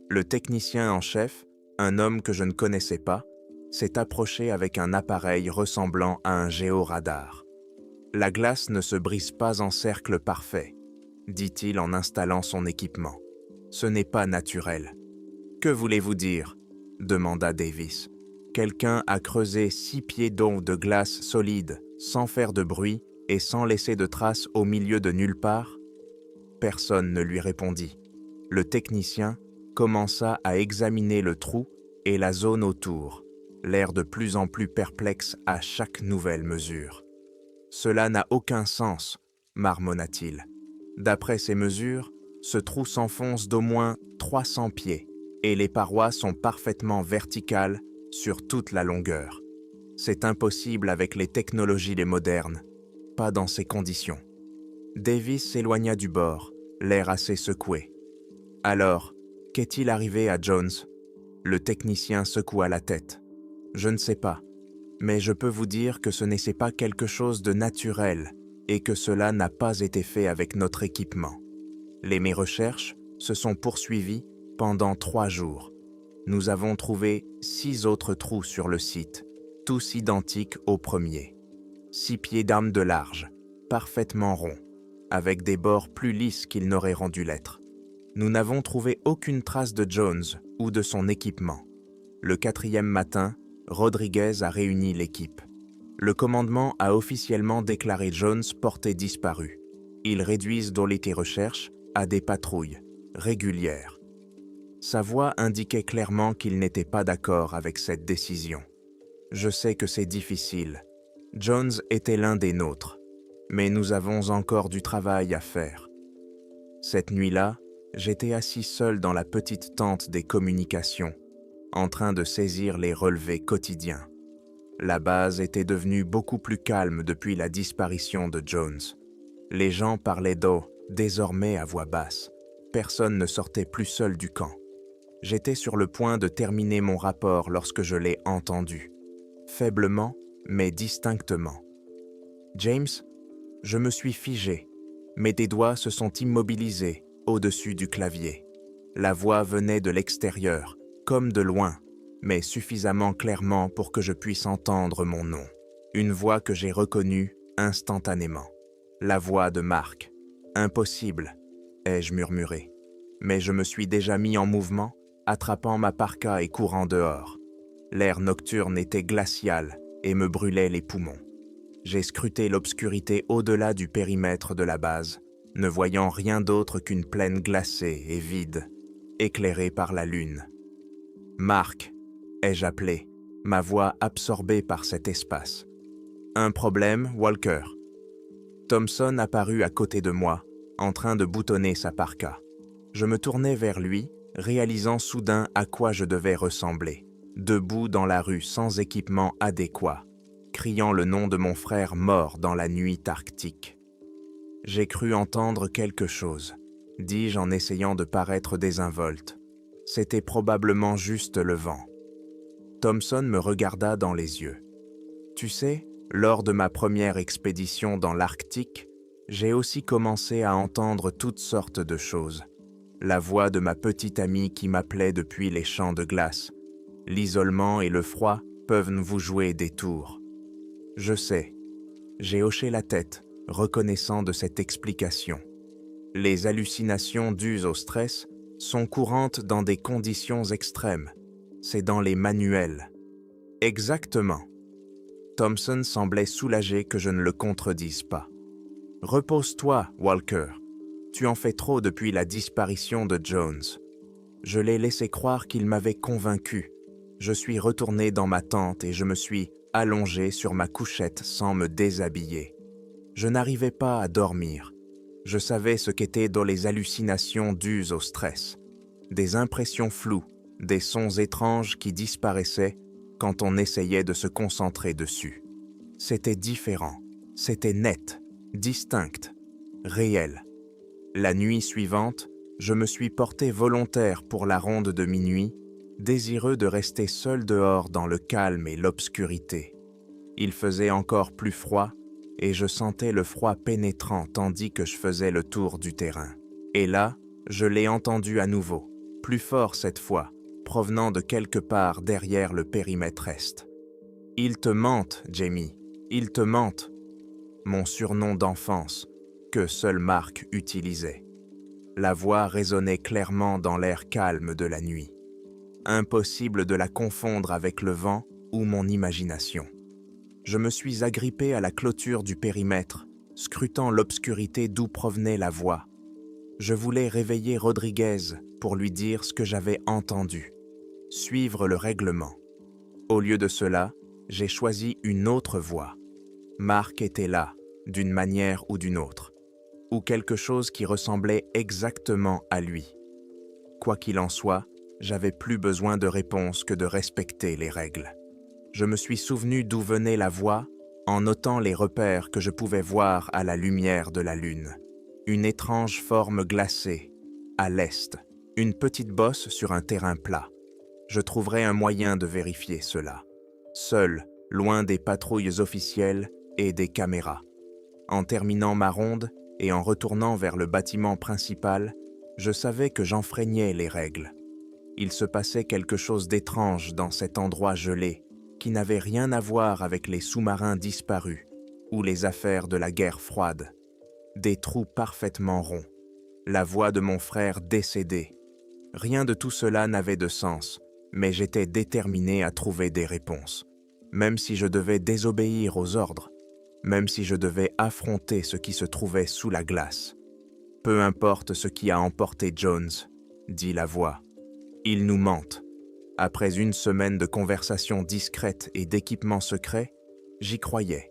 Le technicien en chef, un homme que je ne connaissais pas, s'est approché avec un appareil ressemblant à un géoradar. « La glace ne se brise pas en cercle parfait, » dit-il en installant son équipement. « Ce n'est pas naturel. » « Que voulez-vous dire ?» demanda Davis. « Quelqu'un a creusé 6 pieds d'eau de glace solide, sans faire de bruit et sans laisser de traces au milieu de nulle part ?» Personne ne lui répondit. Le technicien commença à examiner le trou et la zone autour, l'air de plus en plus perplexe à chaque nouvelle mesure. « Cela n'a aucun sens, » marmonna-t-il. « D'après ces mesures, ce trou s'enfonce d'au moins 300 pieds. et les parois sont parfaitement verticales sur toute la longueur. C'est impossible avec les technologies les modernes, pas dans ces conditions. Davis s'éloigna du bord, l'air assez secoué. « Alors, qu'est-il arrivé à Jones ?» Le technicien secoua la tête. « Je ne sais pas, mais je peux vous dire que ce n'est pas quelque chose de naturel et que cela n'a pas été fait avec notre équipement. Mes recherches se sont poursuivies pendant 3 jours. Nous avons trouvé 6 autres trous sur le site, tous identiques au premier. 6 pieds d'armes de large, parfaitement ronds, avec des bords plus lisses qu'ils n'auraient rendu l'être. Nous n'avons trouvé aucune trace de Jones ou de son équipement. Le 4e matin, Rodriguez a réuni l'équipe. Le commandement a officiellement déclaré Jones porté disparu. Ils réduisent donc les recherches à des patrouilles régulières. Sa voix indiquait clairement qu'il n'était pas d'accord avec cette décision. Je sais que c'est difficile. Jones était l'un des nôtres, mais nous avons encore du travail à faire. Cette nuit-là, j'étais assis seul dans la petite tente des communications, en train de saisir les relevés quotidiens. La base était devenue beaucoup plus calme depuis la disparition de Jones. Les gens parlaient d'eau, désormais à voix basse. Personne ne sortait plus seul du camp. J'étais sur le point de terminer mon rapport lorsque je l'ai entendu. Faiblement, mais distinctement. « James ?» Je me suis figé. Mes doigts se sont immobilisés au-dessus du clavier. La voix venait de l'extérieur, comme de loin, mais suffisamment clairement pour que je puisse entendre mon nom. Une voix que j'ai reconnue instantanément. La voix de Mark. « Impossible !» ai-je murmuré. Mais je me suis déjà mis en mouvement, attrapant ma parka et courant dehors. L'air nocturne était glacial et me brûlait les poumons. J'ai scruté l'obscurité au-delà du périmètre de la base, ne voyant rien d'autre qu'une plaine glacée et vide, éclairée par la lune. « Mark !» ai-je appelé, ma voix absorbée par cet espace. « Un problème, Walker ?» Thompson apparut à côté de moi, en train de boutonner sa parka. Je me tournai vers lui, réalisant soudain à quoi je devais ressembler, debout dans la rue sans équipement adéquat, criant le nom de mon frère mort dans la nuit arctique. J'ai cru entendre quelque chose, dis-je en essayant de paraître désinvolte. C'était probablement juste le vent. Thompson me regarda dans les yeux. Tu sais, lors de ma première expédition dans l'Arctique, j'ai aussi commencé à entendre toutes sortes de choses. La voix de ma petite amie qui m'appelait depuis les champs de glace. L'isolement et le froid peuvent vous jouer des tours. Je sais. J'ai hoché la tête, reconnaissant de cette explication. Les hallucinations dues au stress sont courantes dans des conditions extrêmes. C'est dans les manuels. Exactement. Thompson semblait soulagé que je ne le contredise pas. Repose-toi, Walker. Tu en fais trop depuis la disparition de Jones. Je l'ai laissé croire qu'il m'avait convaincu. Je suis retourné dans ma tente et je me suis allongé sur ma couchette sans me déshabiller. Je n'arrivais pas à dormir. Je savais ce qu'étaient dans les hallucinations dues au stress. Des impressions floues, des sons étranges qui disparaissaient quand on essayait de se concentrer dessus. C'était différent, c'était net, distinct, réel. La nuit suivante, je me suis porté volontaire pour la ronde de minuit, désireux de rester seul dehors dans le calme et l'obscurité. Il faisait encore plus froid et je sentais le froid pénétrant tandis que je faisais le tour du terrain. Et là, je l'ai entendu à nouveau, plus fort cette fois, provenant de quelque part derrière le périmètre est. « Ils te mentent, Jamie, ils te mentent !» Mon surnom d'enfance, que seul Mark utilisait. La voix résonnait clairement dans l'air calme de la nuit. Impossible de la confondre avec le vent ou mon imagination. Je me suis agrippé à la clôture du périmètre, scrutant l'obscurité d'où provenait la voix. Je voulais réveiller Rodriguez pour lui dire ce que j'avais entendu, suivre le règlement. Au lieu de cela, j'ai choisi une autre voie. Mark était là, d'une manière ou d'une autre, ou quelque chose qui ressemblait exactement à lui. Quoi qu'il en soit, J'avais plus besoin de réponse que de respecter les règles. Je me suis souvenu d'où venait la voix en notant les repères que je pouvais voir à la lumière de la lune. Une étrange forme glacée, à l'est, une petite bosse sur un terrain plat. Je trouverai un moyen de vérifier cela. Seul, loin des patrouilles officielles et des caméras. En terminant ma ronde et en retournant vers le bâtiment principal, je savais que j'enfreignais les règles. Il se passait quelque chose d'étrange dans cet endroit gelé, qui n'avait rien à voir avec les sous-marins disparus ou les affaires de la guerre froide. Des trous parfaitement ronds, la voix de mon frère décédé. Rien de tout cela n'avait de sens, mais j'étais déterminé à trouver des réponses. Même si je devais désobéir aux ordres, même si je devais affronter ce qui se trouvait sous la glace. Peu importe ce qui a emporté Jones, dit la voix. Ils nous mentent. Après une semaine de conversations discrètes et d'équipements secrets, j'y croyais.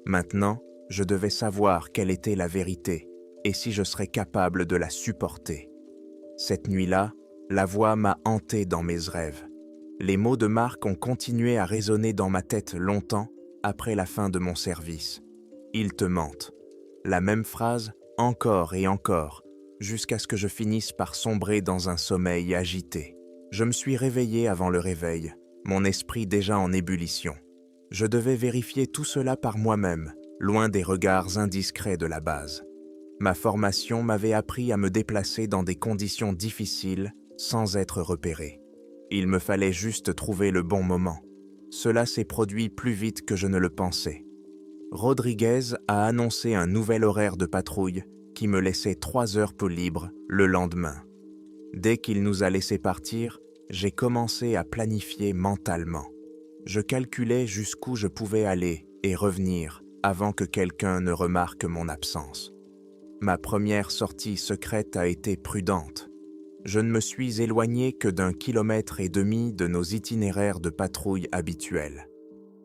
Maintenant, je devais savoir quelle était la vérité et si je serais capable de la supporter. Cette nuit-là, la voix m'a hanté dans mes rêves. Les mots de Mark ont continué à résonner dans ma tête longtemps après la fin de mon service. Ils te mentent. La même phrase, encore et encore, jusqu'à ce que je finisse par sombrer dans un sommeil agité. Je me suis réveillé avant le réveil, mon esprit déjà en ébullition. Je devais vérifier tout cela par moi-même, loin des regards indiscrets de la base. Ma formation m'avait appris à me déplacer dans des conditions difficiles sans être repéré. Il me fallait juste trouver le bon moment. Cela s'est produit plus vite que je ne le pensais. Rodriguez a annoncé un nouvel horaire de patrouille qui me laissait 3 heures pour libre le lendemain. Dès qu'il nous a laissés partir, j'ai commencé à planifier mentalement. Je calculais jusqu'où je pouvais aller et revenir avant que quelqu'un ne remarque mon absence. Ma première sortie secrète a été prudente. Je ne me suis éloigné que d'1,5 kilomètre de nos itinéraires de patrouille habituels.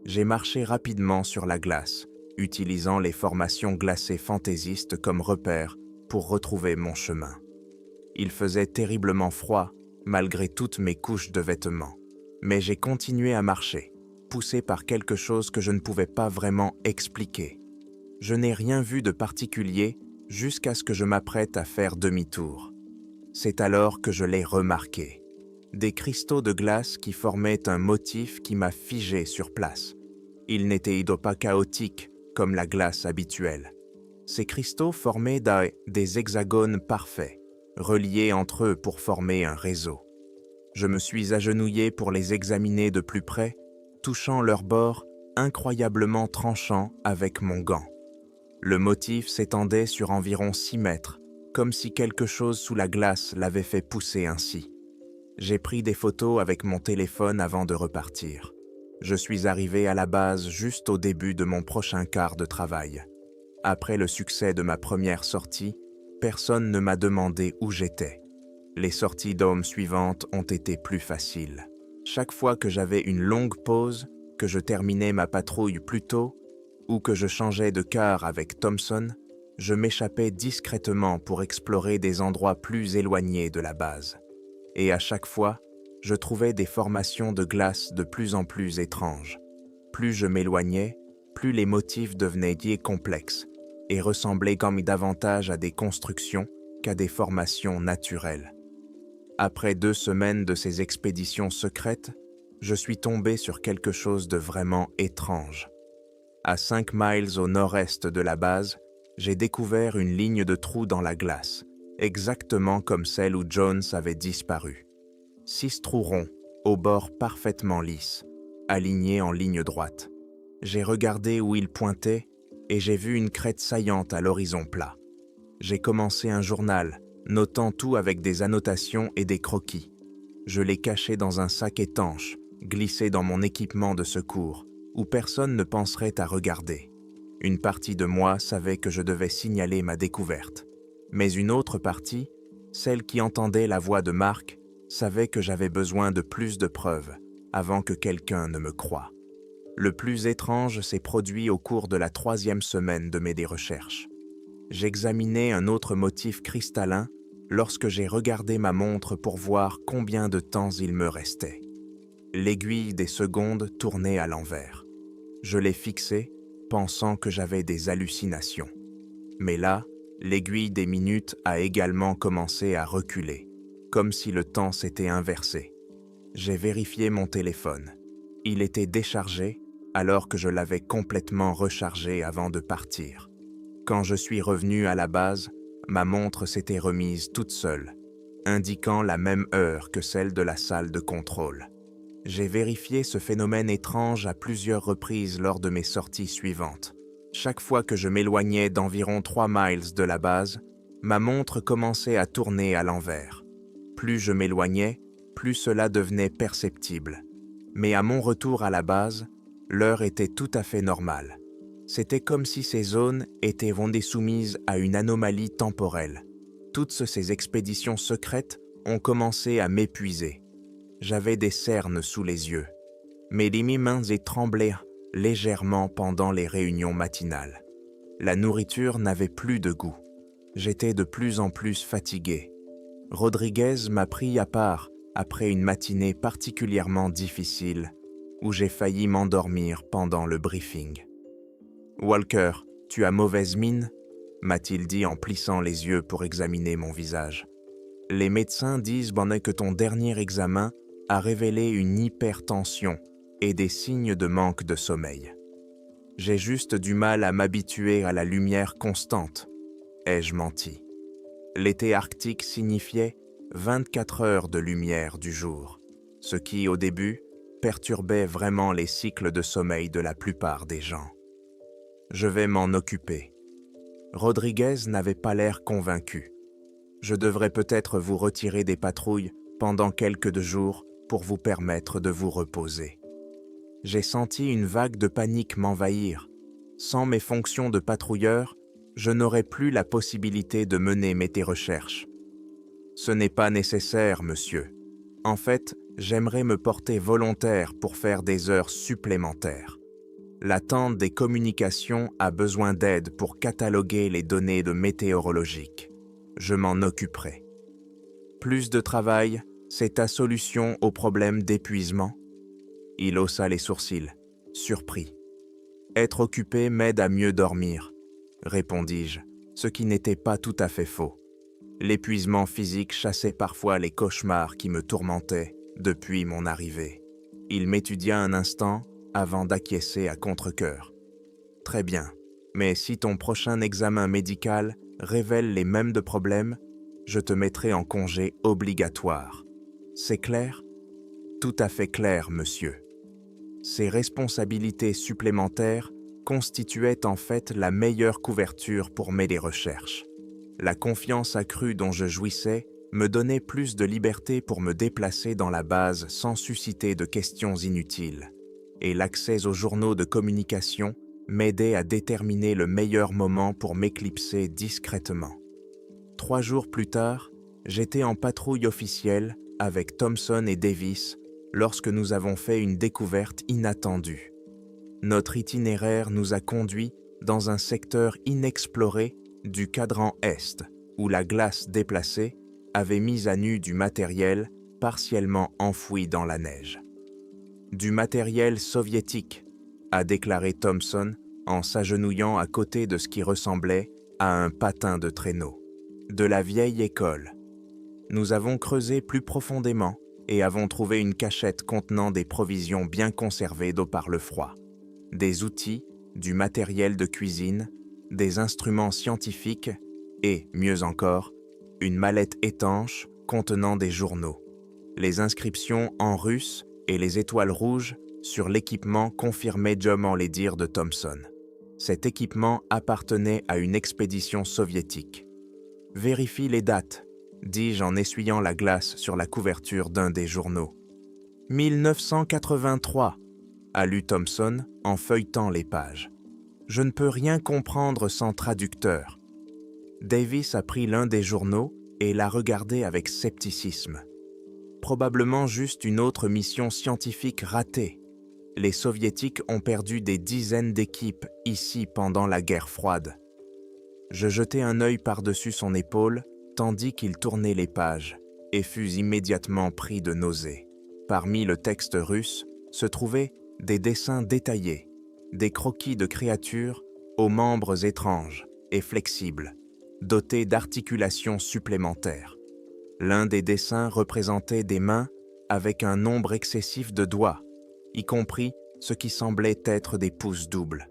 J'ai marché rapidement sur la glace, utilisant les formations glacées fantaisistes comme repère pour retrouver mon chemin. Il faisait terriblement froid, malgré toutes mes couches de vêtements. Mais j'ai continué à marcher, poussé par quelque chose que je ne pouvais pas vraiment expliquer. Je n'ai rien vu de particulier jusqu'à ce que je m'apprête à faire demi-tour. C'est alors que je l'ai remarqué. Des cristaux de glace qui formaient un motif qui m'a figé sur place. Ils n'étaient pas chaotiques comme la glace habituelle. Ces cristaux formaient des hexagones parfaits, reliés entre eux pour former un réseau. Je me suis agenouillé pour les examiner de plus près, touchant leurs bords incroyablement tranchants avec mon gant. Le motif s'étendait sur environ 6 mètres, comme si quelque chose sous la glace l'avait fait pousser ainsi. J'ai pris des photos avec mon téléphone avant de repartir. Je suis arrivé à la base juste au début de mon prochain quart de travail. Après le succès de ma première sortie, personne ne m'a demandé où j'étais. Les sorties d'hommes suivantes ont été plus faciles. Chaque fois que j'avais une longue pause, que je terminais ma patrouille plus tôt, ou que je changeais de car avec Thompson, je m'échappais discrètement pour explorer des endroits plus éloignés de la base. Et à chaque fois, je trouvais des formations de glace de plus en plus étranges. Plus je m'éloignais, plus les motifs devenaient complexes et ressemblaient comme davantage à des constructions qu'à des formations naturelles. Après 2 semaines de ces expéditions secrètes, je suis tombé sur quelque chose de vraiment étrange. À 5 miles au nord-est de la base, j'ai découvert une ligne de trous dans la glace, exactement comme celle où Jones avait disparu. 6 trous ronds, aux bords parfaitement lisses, alignés en ligne droite. J'ai regardé où ils pointaient et j'ai vu une crête saillante à l'horizon plat. J'ai commencé un journal, notant tout avec des annotations et des croquis. Je l'ai caché dans un sac étanche, glissé dans mon équipement de secours, où personne ne penserait à regarder. Une partie de moi savait que je devais signaler ma découverte. Mais une autre partie, celle qui entendait la voix de Mark, savait que j'avais besoin de plus de preuves avant que quelqu'un ne me croie. Le plus étrange s'est produit au cours de la 3e semaine de mes recherches. J'examinais un autre motif cristallin, lorsque j'ai regardé ma montre pour voir combien de temps il me restait. L'aiguille des secondes tournait à l'envers. Je l'ai fixée, pensant que j'avais des hallucinations. Mais là, l'aiguille des minutes a également commencé à reculer, comme si le temps s'était inversé. J'ai vérifié mon téléphone. Il était déchargé alors que je l'avais complètement rechargé avant de partir. Quand je suis revenu à la base, ma montre s'était remise toute seule, indiquant la même heure que celle de la salle de contrôle. J'ai vérifié ce phénomène étrange à plusieurs reprises lors de mes sorties suivantes. Chaque fois que je m'éloignais d'environ 3 miles de la base, ma montre commençait à tourner à l'envers. Plus je m'éloignais, plus cela devenait perceptible. Mais à mon retour à la base, l'heure était tout à fait normale. C'était comme si ces zones étaient rendées soumises à une anomalie temporelle. Toutes ces expéditions secrètes ont commencé à m'épuiser. J'avais des cernes sous les yeux. Mes mains tremblaient légèrement pendant les réunions matinales. La nourriture n'avait plus de goût. J'étais de plus en plus fatigué. Rodriguez m'a pris à part après une matinée particulièrement difficile où j'ai failli m'endormir pendant le briefing. « Walker, tu as mauvaise mine ?» m'a-t-il dit en plissant les yeux pour examiner mon visage. « Les médecins disent que ton dernier examen a révélé une hypertension et des signes de manque de sommeil. J'ai juste du mal à m'habituer à la lumière constante. » Ai-je menti? L'été arctique signifiait 24 heures de lumière du jour, ce qui, au début, perturbait vraiment les cycles de sommeil de la plupart des gens. Je vais m'en occuper. Rodriguez n'avait pas l'air convaincu. Je devrais peut-être vous retirer des patrouilles pendant quelques jours pour vous permettre de vous reposer. J'ai senti une vague de panique m'envahir. Sans mes fonctions de patrouilleur, je n'aurais plus la possibilité de mener mes recherches. Ce n'est pas nécessaire, monsieur. En fait, j'aimerais me porter volontaire pour faire des heures supplémentaires. L'attente des communications a besoin d'aide pour cataloguer les données météorologiques. Je m'en occuperai. Plus de travail, c'est ta solution au problème d'épuisement? Il haussa les sourcils, surpris. Être occupé m'aide à mieux dormir, répondis-je, ce qui n'était pas tout à fait faux. L'épuisement physique chassait parfois les cauchemars qui me tourmentaient depuis mon arrivée. Il m'étudia un instant avant d'acquiescer à contre-cœur. Très bien, mais si ton prochain examen médical révèle les mêmes problèmes, je te mettrai en congé obligatoire. C'est clair? Tout à fait clair, monsieur. Ces responsabilités supplémentaires constituaient en fait la meilleure couverture pour mes recherches. La confiance accrue dont je jouissais me donnait plus de liberté pour me déplacer dans la base sans susciter de questions inutiles. Et l'accès aux journaux de communication m'aidait à déterminer le meilleur moment pour m'éclipser discrètement. 3 jours plus tard, j'étais en patrouille officielle avec Thompson et Davis lorsque nous avons fait une découverte inattendue. Notre itinéraire nous a conduits dans un secteur inexploré du cadran Est, où la glace déplacée avait mis à nu du matériel partiellement enfoui dans la neige. Du matériel soviétique, a déclaré Thompson en s'agenouillant à côté de ce qui ressemblait à un patin de traîneau. De la vieille école. Nous avons creusé plus profondément et avons trouvé une cachette contenant des provisions bien conservées d'eau par le froid, des outils, du matériel de cuisine, des instruments scientifiques et, mieux encore, une mallette étanche contenant des journaux. Les inscriptions en russe et les étoiles rouges sur l'équipement confirmaient durement les dires de Thompson. Cet équipement appartenait à une expédition soviétique. « Vérifie les dates », dis-je en essuyant la glace sur la couverture d'un des journaux. « 1983 », a lu Thompson en feuilletant les pages. « Je ne peux rien comprendre sans traducteur. » Davis a pris l'un des journaux et l'a regardé avec scepticisme. Probablement juste une autre mission scientifique ratée. Les Soviétiques ont perdu des dizaines d'équipes ici pendant la guerre froide. Je jetai un œil par-dessus son épaule tandis qu'il tournait les pages, et fus immédiatement pris de nausée. Parmi le texte russe se trouvaient des dessins détaillés, des croquis de créatures aux membres étranges et flexibles, dotés d'articulations supplémentaires. L'un des dessins représentait des mains avec un nombre excessif de doigts, y compris ce qui semblait être des pouces doubles.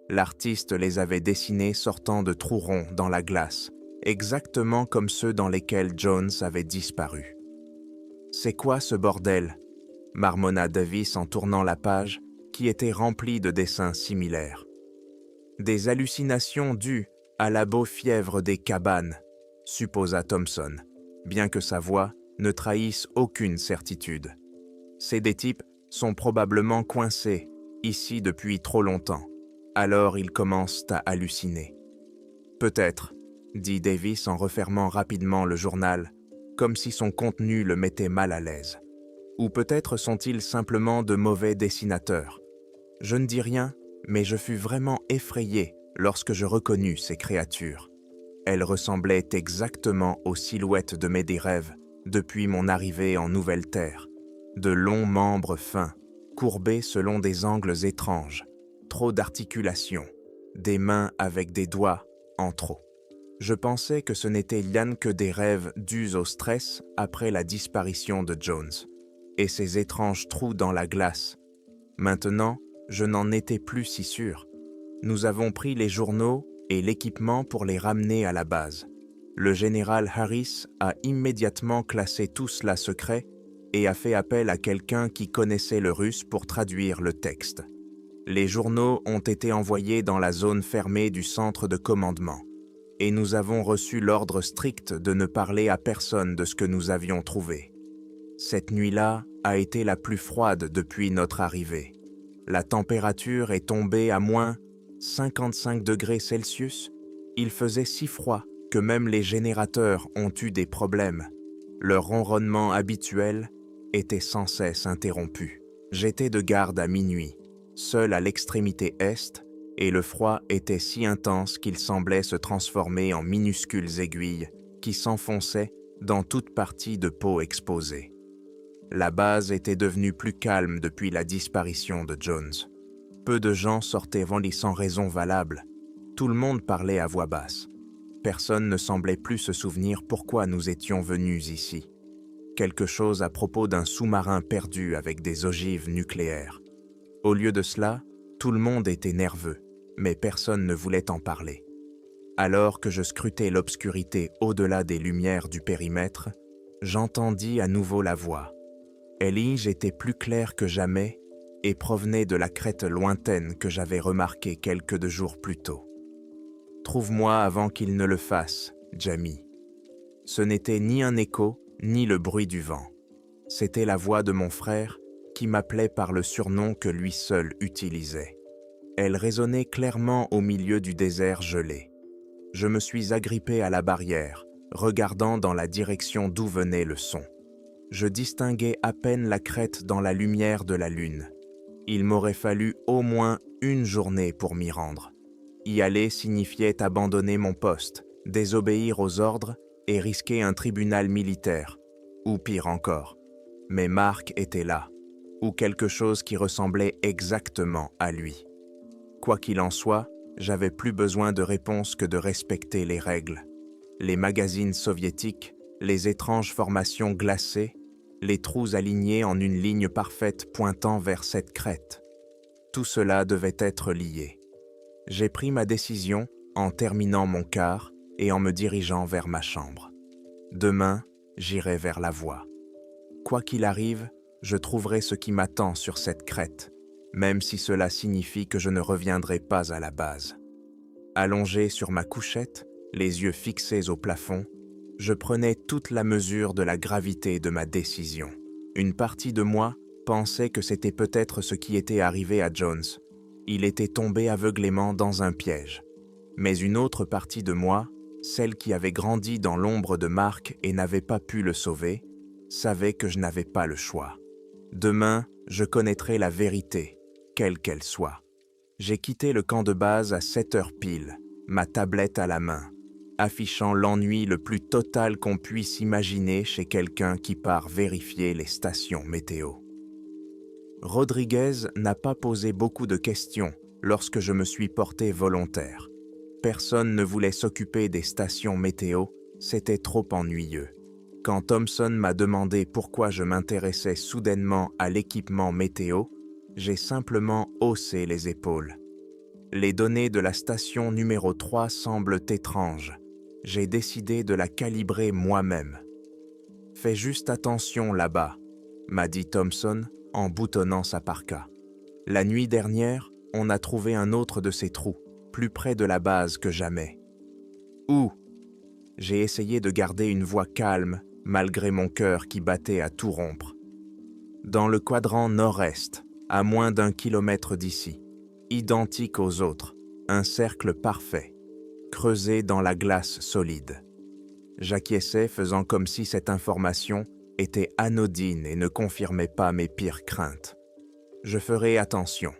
L'artiste les avait dessinés sortant de trous ronds dans la glace, exactement comme ceux dans lesquels Jones avait disparu. « C'est quoi ce bordel ?» marmonna Davis en tournant la page qui était remplie de dessins similaires. « Des hallucinations dues à la beau fièvre des cabanes, supposa Thompson, bien que sa voix ne trahisse aucune certitude. Ces des types sont probablement coincés ici depuis trop longtemps. Alors ils commencent à halluciner. Peut-être, dit Davis en refermant rapidement le journal, comme si son contenu le mettait mal à l'aise. Ou peut-être sont-ils simplement de mauvais dessinateurs. Je ne dis rien, mais je fus vraiment effrayé lorsque je reconnus ces créatures. Elles ressemblaient exactement aux silhouettes de mes rêves depuis mon arrivée en Nouvelle-Terre. De longs membres fins, courbés selon des angles étranges, trop d'articulations, des mains avec des doigts en trop. Je pensais que ce n'étaient rien que des rêves dus au stress après la disparition de Jones, et ces étranges trous dans la glace. Maintenant, je n'en étais plus si sûr. Nous avons pris les journaux et l'équipement pour les ramener à la base. Le général Harris a immédiatement classé tout cela secret et a fait appel à quelqu'un qui connaissait le russe pour traduire le texte. Les journaux ont été envoyés dans la zone fermée du centre de commandement, et nous avons reçu l'ordre strict de ne parler à personne de ce que nous avions trouvé. Cette nuit-là a été la plus froide depuis notre arrivée. La température est tombée à moins 55 degrés Celsius. Il faisait si froid que même les générateurs ont eu des problèmes. Leur ronronnement habituel était sans cesse interrompu. J'étais de garde à minuit, seul à l'extrémité est, et le froid était si intense qu'il semblait se transformer en minuscules aiguilles qui s'enfonçaient dans toute partie de peau exposée. La base était devenue plus calme depuis la disparition de Jones. Peu de gens sortaient vendus sans raison valable. Tout le monde parlait à voix basse. Personne ne semblait plus se souvenir pourquoi nous étions venus ici. Quelque chose à propos d'un sous-marin perdu avec des ogives nucléaires. Au lieu de cela, tout le monde était nerveux, mais personne ne voulait en parler. Alors que je scrutais l'obscurité au-delà des lumières du périmètre, j'entendis à nouveau la voix. Elige était plus claire que jamais et provenait de la crête lointaine que j'avais remarquée quelques jours plus tôt. « Trouve-moi avant qu'il ne le fasse, Jamie. » Ce n'était ni un écho, ni le bruit du vent. C'était la voix de mon frère qui m'appelait par le surnom que lui seul utilisait. Elle résonnait clairement au milieu du désert gelé. Je me suis agrippé à la barrière, regardant dans la direction d'où venait le son. Je distinguais à peine la crête dans la lumière de la lune. Il m'aurait fallu au moins une journée pour m'y rendre. Y aller signifiait abandonner mon poste, désobéir aux ordres et risquer un tribunal militaire, ou pire encore. Mais Mark était là, ou quelque chose qui ressemblait exactement à lui. Quoi qu'il en soit, j'avais plus besoin de réponse que de respecter les règles. Les magazines soviétiques, les étranges formations glacées, les trous alignés en une ligne parfaite pointant vers cette crête. Tout cela devait être lié. J'ai pris ma décision en terminant mon quart et en me dirigeant vers ma chambre. Demain, j'irai vers la voie. Quoi qu'il arrive, je trouverai ce qui m'attend sur cette crête, même si cela signifie que je ne reviendrai pas à la base. Allongé sur ma couchette, les yeux fixés au plafond, je prenais toute la mesure de la gravité de ma décision. Une partie de moi pensait que c'était peut-être ce qui était arrivé à Jones. Il était tombé aveuglément dans un piège. Mais une autre partie de moi, celle qui avait grandi dans l'ombre de Mark et n'avait pas pu le sauver, savait que je n'avais pas le choix. Demain, je connaîtrai la vérité, quelle qu'elle soit. J'ai quitté le camp de base à 7 heures pile, ma tablette à la main. affichant l'ennui le plus total qu'on puisse imaginer chez quelqu'un qui part vérifier les stations météo. Rodriguez n'a pas posé beaucoup de questions lorsque je me suis porté volontaire. Personne ne voulait s'occuper des stations météo, c'était trop ennuyeux. Quand Thompson m'a demandé pourquoi je m'intéressais soudainement à l'équipement météo, j'ai simplement haussé les épaules. Les données de la station numéro 3 semblent étranges. J'ai décidé de la calibrer moi-même. « Fais juste attention là-bas », m'a dit Thompson en boutonnant sa parka. La nuit dernière, on a trouvé un autre de ces trous, plus près de la base que jamais. « Où ?» J'ai essayé de garder une voix calme, malgré mon cœur qui battait à tout rompre. « Dans le quadrant nord-est, à moins d'1 kilomètre d'ici, identique aux autres, un cercle parfait, creusé dans la glace solide. » J'acquiesçais, faisant comme si cette information était anodine et ne confirmait pas mes pires craintes. Je ferai attention.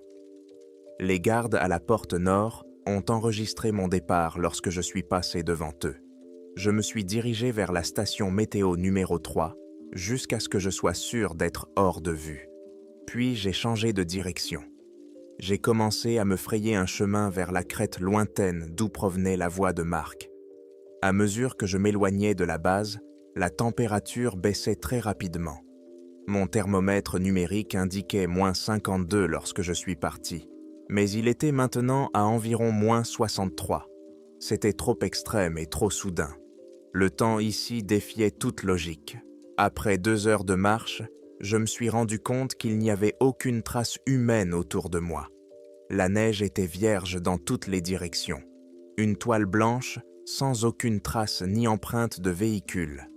Les gardes à la porte nord ont enregistré mon départ lorsque je suis passé devant eux. Je me suis dirigé vers la station météo numéro 3 jusqu'à ce que je sois sûr d'être hors de vue. Puis j'ai changé de direction. J'ai commencé à me frayer un chemin vers la crête lointaine d'où provenait la voix de Mark. À mesure que je m'éloignais de la base, la température baissait très rapidement. Mon thermomètre numérique indiquait -52 lorsque je suis parti, mais il était maintenant à environ -63. C'était trop extrême et trop soudain. Le temps ici défiait toute logique. Après 2 heures de marche, je me suis rendu compte qu'il n'y avait aucune trace humaine autour de moi. La neige était vierge dans toutes les directions. Une toile blanche, sans aucune trace ni empreinte de véhicule.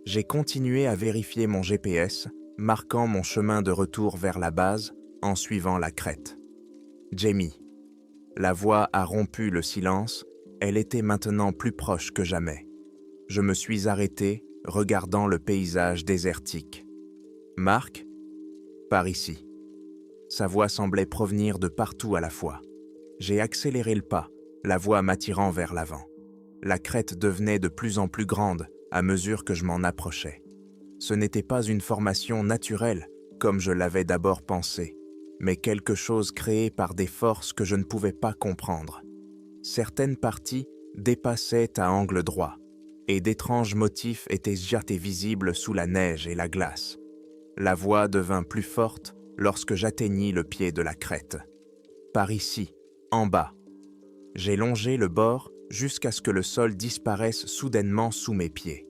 J'ai continué à vérifier mon GPS, marquant mon chemin de retour vers la base en suivant la crête. Jamie. La voix a rompu le silence, elle était maintenant plus proche que jamais. Je me suis arrêté, regardant le paysage désertique. Mark ? Par ici. Sa voix semblait provenir de partout à la fois. J'ai accéléré le pas, la voix m'attirant vers l'avant. La crête devenait de plus en plus grande à mesure que je m'en approchais. Ce n'était pas une formation naturelle, comme je l'avais d'abord pensé, mais quelque chose créé par des forces que je ne pouvais pas comprendre. Certaines parties dépassaient à angle droit, et d'étranges motifs étaient jetés visibles sous la neige et la glace. La voix devint plus forte lorsque j'atteignis le pied de la crête. Par ici, en bas. J'ai longé le bord jusqu'à ce que le sol disparaisse soudainement sous mes pieds.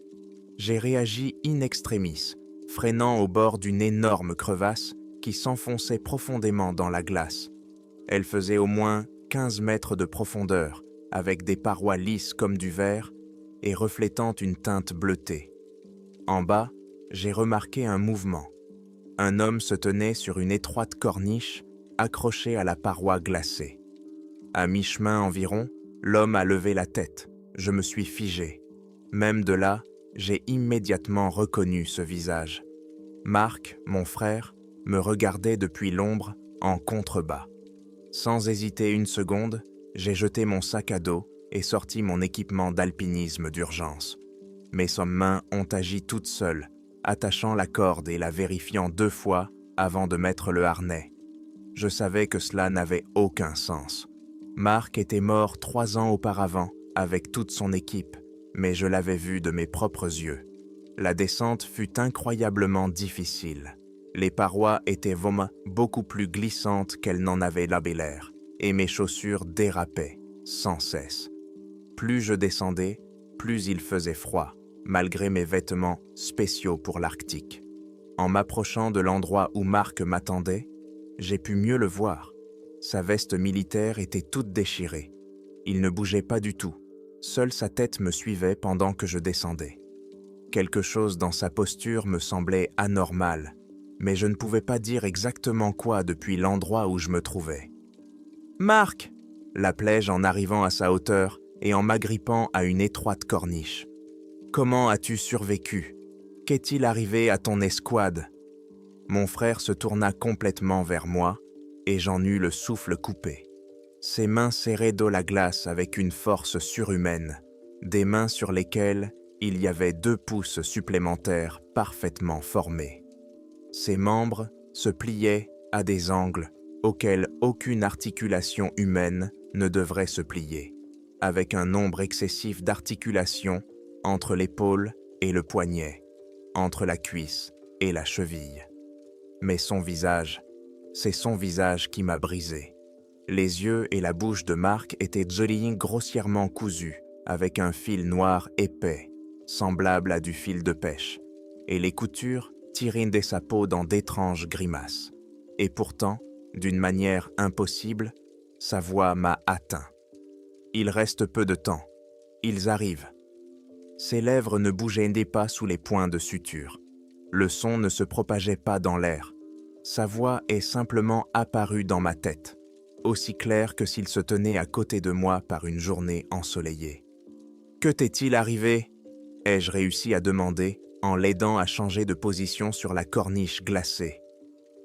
J'ai réagi in extremis, freinant au bord d'une énorme crevasse qui s'enfonçait profondément dans la glace. Elle faisait au moins 15 mètres de profondeur, avec des parois lisses comme du verre et reflétant une teinte bleutée. En bas, j'ai remarqué un mouvement. Un homme se tenait sur une étroite corniche accrochée à la paroi glacée. À mi-chemin environ, l'homme a levé la tête. Je me suis figé. Même de là, j'ai immédiatement reconnu ce visage. Mark, mon frère, me regardait depuis l'ombre en contrebas. Sans hésiter une seconde, j'ai jeté mon sac à dos et sorti mon équipement d'alpinisme d'urgence. Mes mains ont agi toutes seules, attachant la corde et la vérifiant 2 fois avant de mettre le harnais. Je savais que cela n'avait aucun sens. Mark était mort 3 ans auparavant avec toute son équipe, mais je l'avais vu de mes propres yeux. La descente fut incroyablement difficile. Les parois étaient beaucoup plus glissantes qu'elles n'en avaient l'air, et mes chaussures dérapaient sans cesse. Plus je descendais, plus il faisait froid, malgré mes vêtements spéciaux pour l'Arctique. En m'approchant de l'endroit où Mark m'attendait, j'ai pu mieux le voir. Sa veste militaire était toute déchirée. Il ne bougeait pas du tout. Seule sa tête me suivait pendant que je descendais. Quelque chose dans sa posture me semblait anormal, mais je ne pouvais pas dire exactement quoi depuis l'endroit où je me trouvais. « Mark !» l'appelai-je en arrivant à sa hauteur et en m'agrippant à une étroite corniche. « Comment as-tu survécu? Qu'est-il arrivé à ton escouade ?» Mon frère se tourna complètement vers moi et j'en eus le souffle coupé. Ses mains serraient d'eau la glace avec une force surhumaine. des mains sur lesquelles il y avait 2 pouces supplémentaires parfaitement formés. Ses membres se pliaient à des angles auxquels aucune articulation humaine ne devrait se plier, avec un nombre excessif d'articulations entre l'épaule et le poignet, entre la cuisse et la cheville. Mais son visage, c'est son visage qui m'a brisé. Les yeux et la bouche de Mark étaient grossièrement cousus, avec un fil noir épais, semblable à du fil de pêche, et les coutures tirées de sa peau dans d'étranges grimaces. Et pourtant, d'une manière impossible, sa voix m'a atteint. Il reste peu de temps. Ils arrivent. Ses lèvres ne bougeaient pas sous les points de suture. Le son ne se propageait pas dans l'air. Sa voix est simplement apparue dans ma tête, aussi claire que s'il se tenait à côté de moi par une journée ensoleillée. « Que t'est-il arrivé ?» ai-je réussi à demander en l'aidant à changer de position sur la corniche glacée.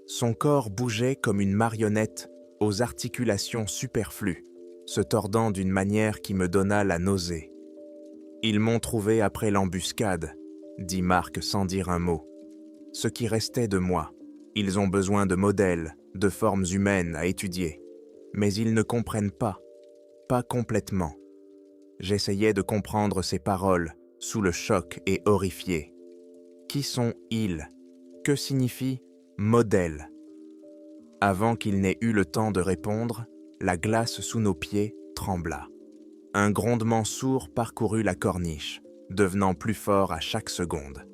Son corps bougeait comme une marionnette aux articulations superflues, se tordant d'une manière qui me donna la nausée. « Ils m'ont trouvé après l'embuscade, » dit Mark sans dire un mot. « Ce qui restait de moi. Ils ont besoin de modèles, de formes humaines à étudier. Mais ils ne comprennent pas complètement. » J'essayais de comprendre ses paroles, sous le choc et horrifié. Qui sont ils? Que signifie « modèle » ? Avant qu'il n'ait eu le temps de répondre, la glace sous nos pieds trembla. Un grondement sourd parcourut la corniche, devenant plus fort à chaque seconde.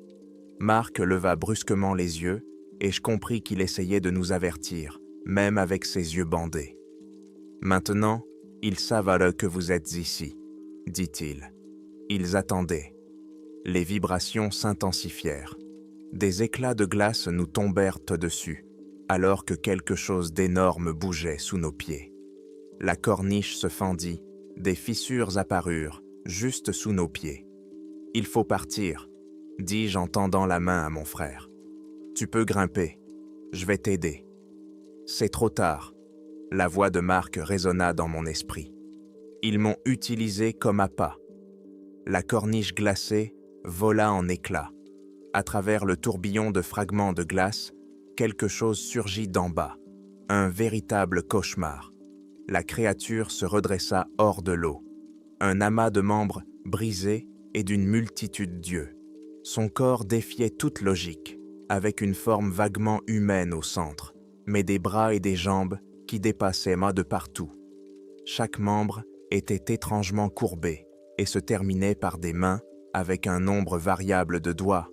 Mark leva brusquement les yeux, et je compris qu'il essayait de nous avertir, même avec ses yeux bandés. « Maintenant, ils savent alors que vous êtes ici, » dit-il. Ils attendaient. Les vibrations s'intensifièrent. Des éclats de glace nous tombèrent dessus, alors que quelque chose d'énorme bougeait sous nos pieds. La corniche se fendit, des fissures apparurent, juste sous nos pieds. « Il faut partir, » dis-je en tendant la main à mon frère. « Tu peux grimper, je vais t'aider. » C'est trop tard. La voix de Mark résonna dans mon esprit. Ils m'ont utilisé comme appât. La corniche glacée vola en éclats. À travers le tourbillon de fragments de glace, quelque chose surgit d'en bas. Un véritable cauchemar. La créature se redressa hors de l'eau. Un amas de membres brisés et d'une multitude d'yeux. Son corps défiait toute logique, avec une forme vaguement humaine au centre, mais des bras et des jambes qui dépassaient de partout. Chaque membre était étrangement courbé et se terminait par des mains avec un nombre variable de doigts.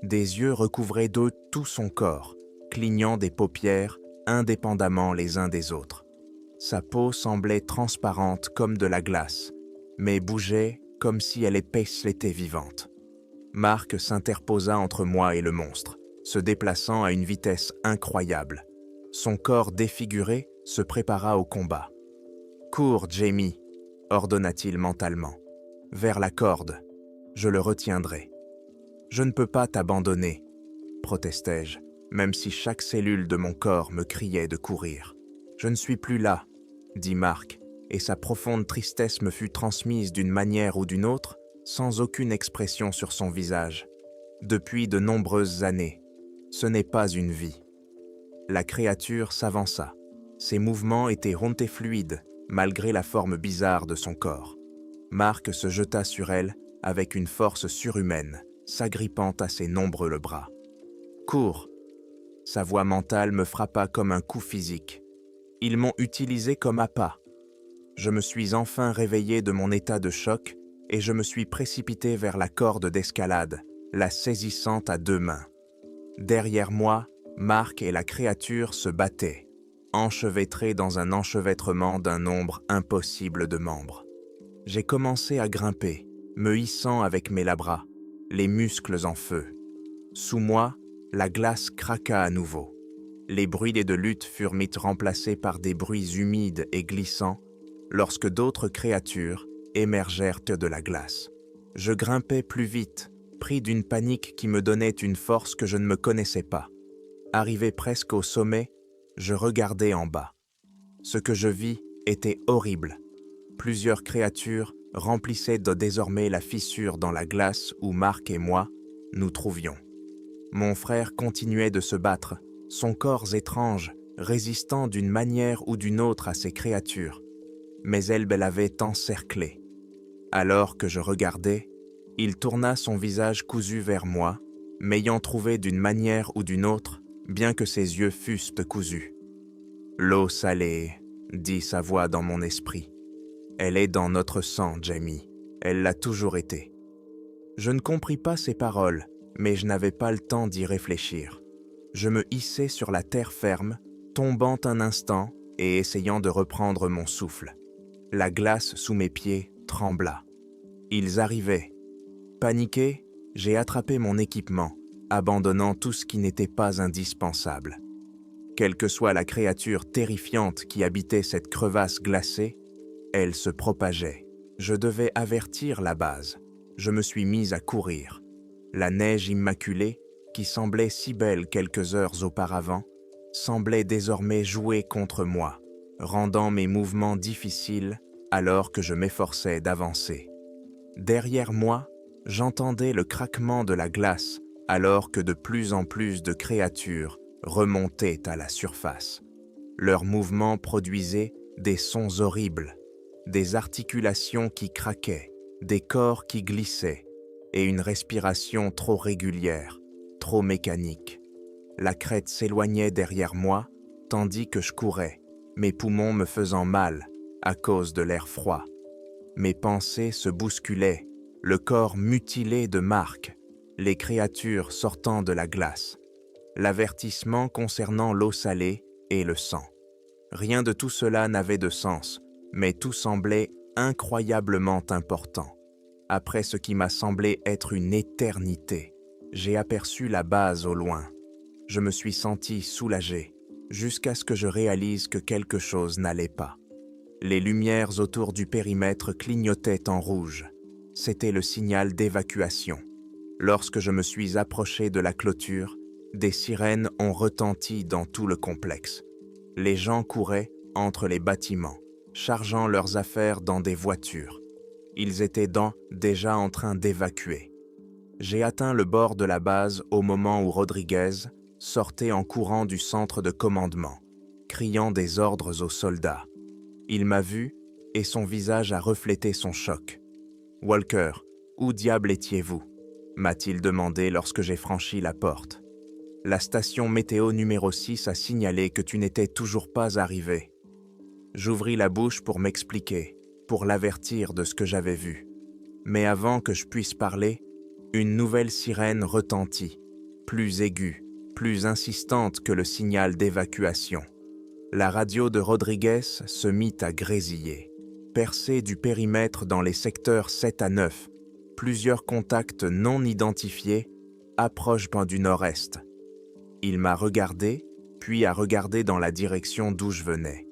Des yeux recouvraient d'eux tout son corps, clignant des paupières indépendamment les uns des autres. Sa peau semblait transparente comme de la glace, mais bougeait comme si elle était vivante. Mark s'interposa entre moi et le monstre, se déplaçant à une vitesse incroyable. Son corps défiguré se prépara au combat. « Cours, Jamie !» ordonna-t-il mentalement. « Vers la corde. Je le retiendrai. »« Je ne peux pas t'abandonner, » protestai-je, même si chaque cellule de mon corps me criait de courir. « Je ne suis plus là, » dit Mark, et sa profonde tristesse me fut transmise d'une manière ou d'une autre, sans aucune expression sur son visage. Depuis de nombreuses années, ce n'est pas une vie. La créature s'avança. Ses mouvements étaient fluides, malgré la forme bizarre de son corps. Mark se jeta sur elle avec une force surhumaine, s'agrippant à ses nombreux bras. « Cours !» Sa voix mentale me frappa comme un coup physique. Ils m'ont utilisé comme appât. Je me suis enfin réveillé de mon état de choc et je me suis précipité vers la corde d'escalade, la saisissant à 2 mains. Derrière moi, Mark et la créature se battaient, enchevêtrés dans un enchevêtrement d'un nombre impossible de membres. J'ai commencé à grimper, me hissant avec mes labras, les muscles en feu. Sous moi, la glace craqua à nouveau. Les bruits de lutte furent remplacés par des bruits humides et glissants lorsque d'autres créatures émergèrent de la glace. Je grimpais plus vite, pris d'une panique qui me donnait une force que je ne me connaissais pas. Arrivé presque au sommet, je regardais en bas. Ce que je vis était horrible. Plusieurs créatures remplissaient désormais la fissure dans la glace où Mark et moi nous trouvions. Mon frère continuait de se battre, son corps étrange, résistant d'une manière ou d'une autre à ces créatures, mais elle l'avait encerclé. Alors que je regardais, il tourna son visage cousu vers moi, m'ayant trouvé d'une manière ou d'une autre, bien que ses yeux fussent cousus. « L'eau salée », dit sa voix dans mon esprit. « Elle est dans notre sang, Jamie. Elle l'a toujours été. » Je ne compris pas ces paroles, mais je n'avais pas le temps d'y réfléchir. Je me hissai sur la terre ferme, tombant un instant et essayant de reprendre mon souffle. La glace sous mes pieds trembla. Ils arrivaient. Paniqué, j'ai attrapé mon équipement, abandonnant tout ce qui n'était pas indispensable. Quelle que soit la créature terrifiante qui habitait cette crevasse glacée, elle se propageait. Je devais avertir la base. Je me suis mis à courir. La neige immaculée, qui semblait si belle quelques heures auparavant, semblait désormais jouer contre moi, rendant mes mouvements difficiles alors que je m'efforçais d'avancer. Derrière moi, j'entendais le craquement de la glace alors que de plus en plus de créatures remontaient à la surface. Leurs mouvements produisaient des sons horribles, des articulations qui craquaient, des corps qui glissaient et une respiration trop régulière, trop mécanique. La crête s'éloignait derrière moi tandis que je courais, mes poumons me faisant mal à cause de l'air froid. Mes pensées se bousculaient, le corps mutilé de Mark, les créatures sortant de la glace, l'avertissement concernant l'eau salée et le sang. Rien de tout cela n'avait de sens, mais tout semblait incroyablement important. Après ce qui m'a semblé être une éternité, j'ai aperçu la base au loin. Je me suis senti soulagé, jusqu'à ce que je réalise que quelque chose n'allait pas. Les lumières autour du périmètre clignotaient en rouge. C'était le signal d'évacuation. Lorsque je me suis approché de la clôture, des sirènes ont retenti dans tout le complexe. Les gens couraient entre les bâtiments, chargeant leurs affaires dans des voitures. Ils étaient déjà en train d'évacuer. J'ai atteint le bord de la base au moment où Rodriguez sortait en courant du centre de commandement, criant des ordres aux soldats. Il m'a vu et son visage a reflété son choc. « Walker, où diable étiez-vous » m'a-t-il demandé lorsque j'ai franchi la porte. « La station météo numéro 6 a signalé que tu n'étais toujours pas arrivé. » J'ouvris la bouche pour m'expliquer, pour l'avertir de ce que j'avais vu. Mais avant que je puisse parler, une nouvelle sirène retentit, plus aiguë, plus insistante que le signal d'évacuation. La radio de Rodriguez se mit à grésiller. Percée du périmètre dans les secteurs 7 à 9, plusieurs contacts non identifiés approchent du nord-est. Il m'a regardé, puis a regardé dans la direction d'où je venais.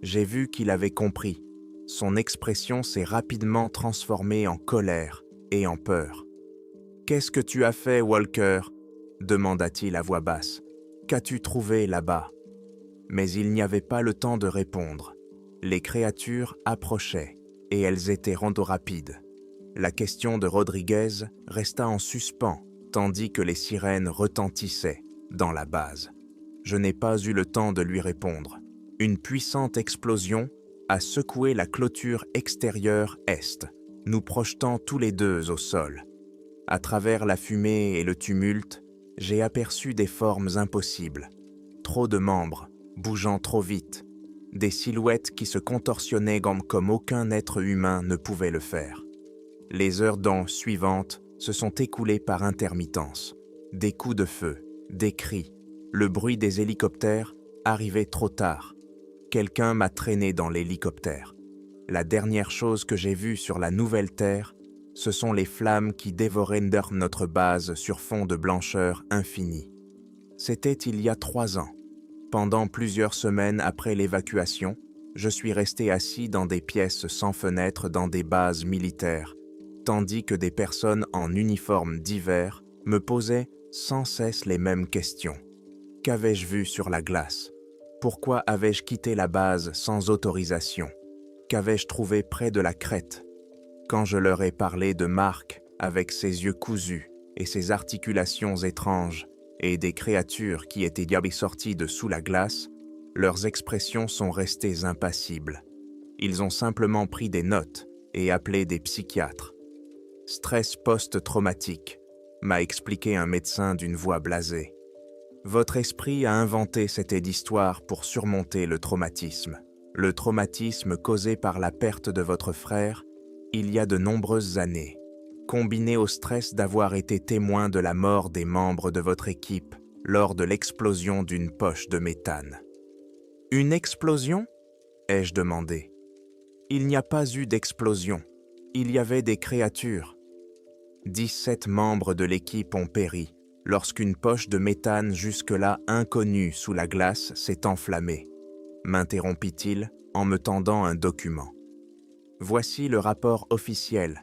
J'ai vu qu'il avait compris. Son expression s'est rapidement transformée en colère et en peur. « Qu'est-ce que tu as fait, Walker ?» demanda-t-il à voix basse. « Qu'as-tu trouvé là-bas » Mais il n'y avait pas le temps de répondre. Les créatures approchaient, et elles étaient rapides. La question de Rodriguez resta en suspens, tandis que les sirènes retentissaient dans la base. Je n'ai pas eu le temps de lui répondre. Une puissante explosion a secoué la clôture extérieure est, nous projetant tous les deux au sol. À travers la fumée et le tumulte, j'ai aperçu des formes impossibles. Trop de membres, bougeant trop vite, des silhouettes qui se contorsionnaient comme aucun être humain ne pouvait le faire. Les heures suivantes se sont écoulées par intermittence. Des coups de feu, des cris, le bruit des hélicoptères arrivait trop tard. Quelqu'un m'a traîné dans l'hélicoptère. La dernière chose que j'ai vue sur la nouvelle Terre, ce sont les flammes qui dévoraient notre base sur fond de blancheur infinie. C'était il y a 3 ans. Pendant plusieurs semaines après l'évacuation, je suis resté assis dans des pièces sans fenêtres dans des bases militaires, tandis que des personnes en uniformes divers me posaient sans cesse les mêmes questions. Qu'avais-je vu sur la glace ? Pourquoi avais-je quitté la base sans autorisation ? Qu'avais-je trouvé près de la crête? Quand je leur ai parlé de Marc, avec ses yeux cousus et ses articulations étranges, et des créatures qui étaient sorties de sous la glace, leurs expressions sont restées impassibles. Ils ont simplement pris des notes et appelé des psychiatres. Stress post-traumatique, m'a expliqué un médecin d'une voix blasée. Votre esprit a inventé cette histoire pour surmonter le traumatisme. Le traumatisme causé par la perte de votre frère il y a de nombreuses années, combiné au stress d'avoir été témoin de la mort des membres de votre équipe lors de l'explosion d'une poche de méthane. Une explosion? Ai-je demandé. Il n'y a pas eu d'explosion. Il y avait des créatures. 17 membres de l'équipe ont péri lorsqu'une poche de méthane jusque-là inconnue sous la glace s'est enflammée, m'interrompit-il en me tendant un document. Voici le rapport officiel.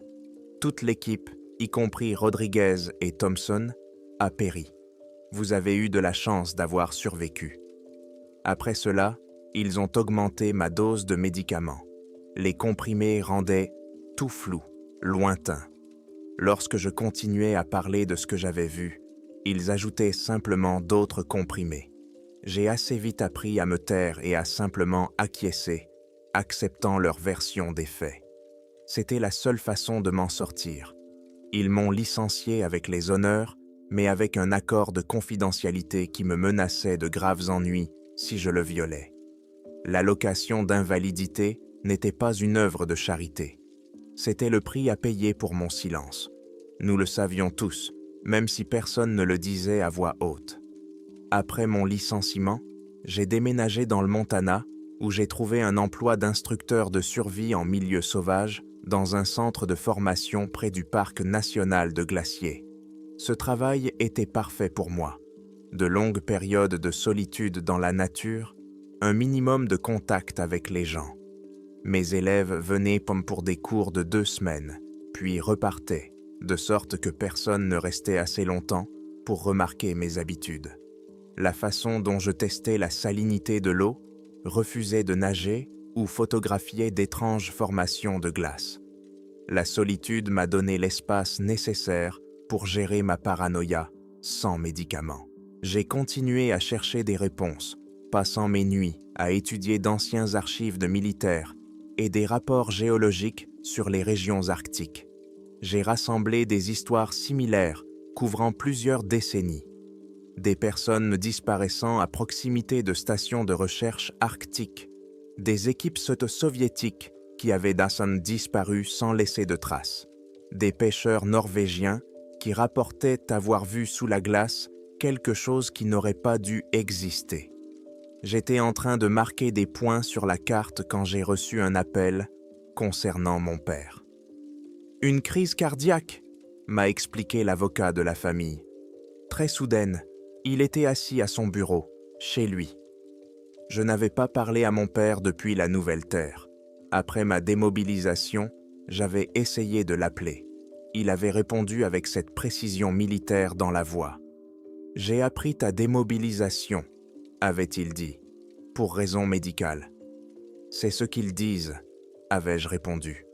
Toute l'équipe, y compris Rodriguez et Thompson, a péri. Vous avez eu de la chance d'avoir survécu. Après cela, ils ont augmenté ma dose de médicaments. Les comprimés rendaient tout flou, lointain. Lorsque je continuais à parler de ce que j'avais vu, ils ajoutaient simplement d'autres comprimés. J'ai assez vite appris à me taire et à simplement acquiescer, acceptant leur version des faits. C'était la seule façon de m'en sortir. Ils m'ont licencié avec les honneurs, mais avec un accord de confidentialité qui me menaçait de graves ennuis si je le violais. L'allocation d'invalidité n'était pas une œuvre de charité. C'était le prix à payer pour mon silence. Nous le savions tous, même si personne ne le disait à voix haute. Après mon licenciement, j'ai déménagé dans le Montana, où j'ai trouvé un emploi d'instructeur de survie en milieu sauvage dans un centre de formation près du parc national de Glacier. Ce travail était parfait pour moi. De longues périodes de solitude dans la nature, un minimum de contact avec les gens. Mes élèves venaient pour des cours de 2 semaines, puis repartaient, de sorte que personne ne restait assez longtemps pour remarquer mes habitudes. La façon dont je testais la salinité de l'eau, refusais de nager ou photographiais d'étranges formations de glace. La solitude m'a donné l'espace nécessaire pour gérer ma paranoïa sans médicaments. J'ai continué à chercher des réponses, passant mes nuits à étudier d'anciens archives de militaires et des rapports géologiques sur les régions arctiques. J'ai rassemblé des histoires similaires couvrant plusieurs décennies. Des personnes disparaissant à proximité de stations de recherche arctiques, des équipes soviétiques qui avaient disparu sans laisser de traces, des pêcheurs norvégiens qui rapportaient avoir vu sous la glace quelque chose qui n'aurait pas dû exister. J'étais en train de marquer des points sur la carte quand j'ai reçu un appel concernant mon père. Une crise cardiaque, m'a expliqué l'avocat de la famille. Très soudaine, il était assis à son bureau, chez lui. Je n'avais pas parlé à mon père depuis la Nouvelle-Terre. Après ma démobilisation, j'avais essayé de l'appeler. Il avait répondu avec cette précision militaire dans la voix. « J'ai appris ta démobilisation », avait-il dit, « pour raison médicale. »« C'est ce qu'ils disent », avais-je répondu.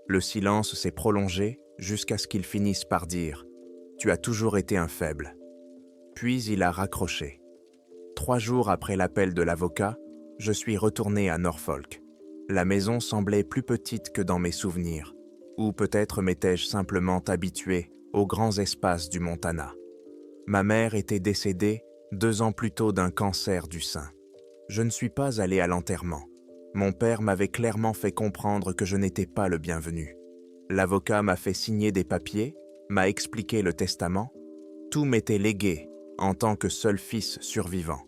Le silence s'est prolongé jusqu'à ce qu'il finisse par dire « Tu as toujours été un faible ». Puis il a raccroché. 3 jours après l'appel de l'avocat, je suis retourné à Norfolk. La maison semblait plus petite que dans mes souvenirs, ou peut-être m'étais-je simplement habitué aux grands espaces du Montana. Ma mère était décédée 2 ans plus tôt d'un cancer du sein. Je ne suis pas allé à l'enterrement. Mon père m'avait clairement fait comprendre que je n'étais pas le bienvenu. L'avocat m'a fait signer des papiers, m'a expliqué le testament. Tout m'était légué en tant que seul fils survivant,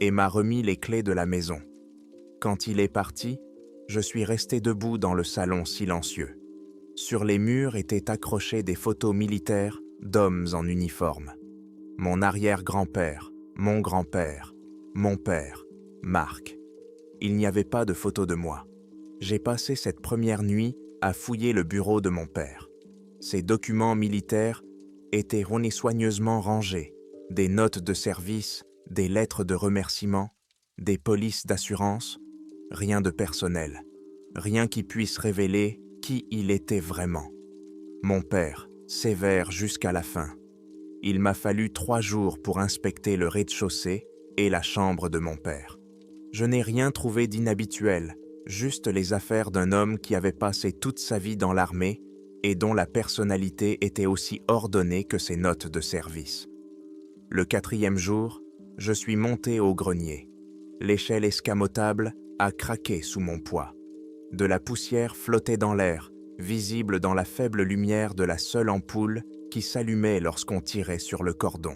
et m'a remis les clés de la maison. Quand il est parti, je suis resté debout dans le salon silencieux. Sur les murs étaient accrochées des photos militaires d'hommes en uniforme. Mon arrière-grand-père, mon grand-père, mon père, Marc. Il n'y avait pas de photo de moi. J'ai passé cette première nuit à fouiller le bureau de mon père. Ses documents militaires étaient soigneusement rangés, des notes de service, des lettres de remerciement, des polices d'assurance, rien de personnel. rien qui puisse révéler qui il était vraiment. Mon père, sévère jusqu'à la fin. Il m'a fallu 3 jours pour inspecter le rez-de-chaussée et la chambre de mon père. Je n'ai rien trouvé d'inhabituel, juste les affaires d'un homme qui avait passé toute sa vie dans l'armée et dont la personnalité était aussi ordonnée que ses notes de service. Le 4e jour, je suis monté au grenier. L'échelle escamotable a craqué sous mon poids. De la poussière flottait dans l'air, visible dans la faible lumière de la seule ampoule qui s'allumait lorsqu'on tirait sur le cordon.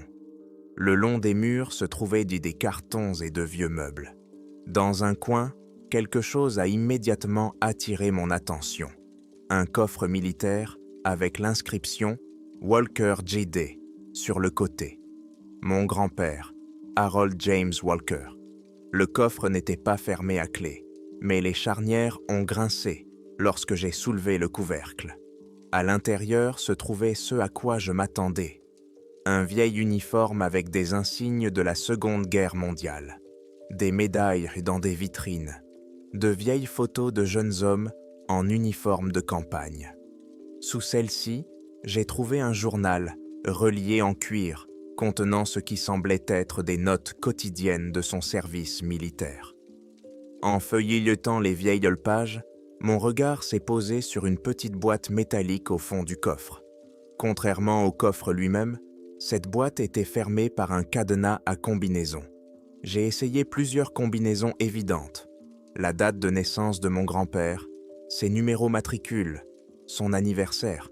Le long des murs se trouvaient des cartons et de vieux meubles. Dans un coin, quelque chose a immédiatement attiré mon attention. Un coffre militaire avec l'inscription « Walker J.D. » sur le côté. Mon grand-père, Harold James Walker. Le coffre n'était pas fermé à clé, mais les charnières ont grincé lorsque j'ai soulevé le couvercle. À l'intérieur se trouvait ce à quoi je m'attendais. Un vieil uniforme avec des insignes de la Seconde Guerre mondiale, des médailles dans des vitrines, de vieilles photos de jeunes hommes en uniforme de campagne. Sous celle-ci, j'ai trouvé un journal relié en cuir contenant ce qui semblait être des notes quotidiennes de son service militaire. En feuilletant les vieilles pages, mon regard s'est posé sur une petite boîte métallique au fond du coffre. Contrairement au coffre lui-même, cette boîte était fermée par un cadenas à combinaison. J'ai essayé plusieurs combinaisons évidentes. La date de naissance de mon grand-père, ses numéros matricules, son anniversaire,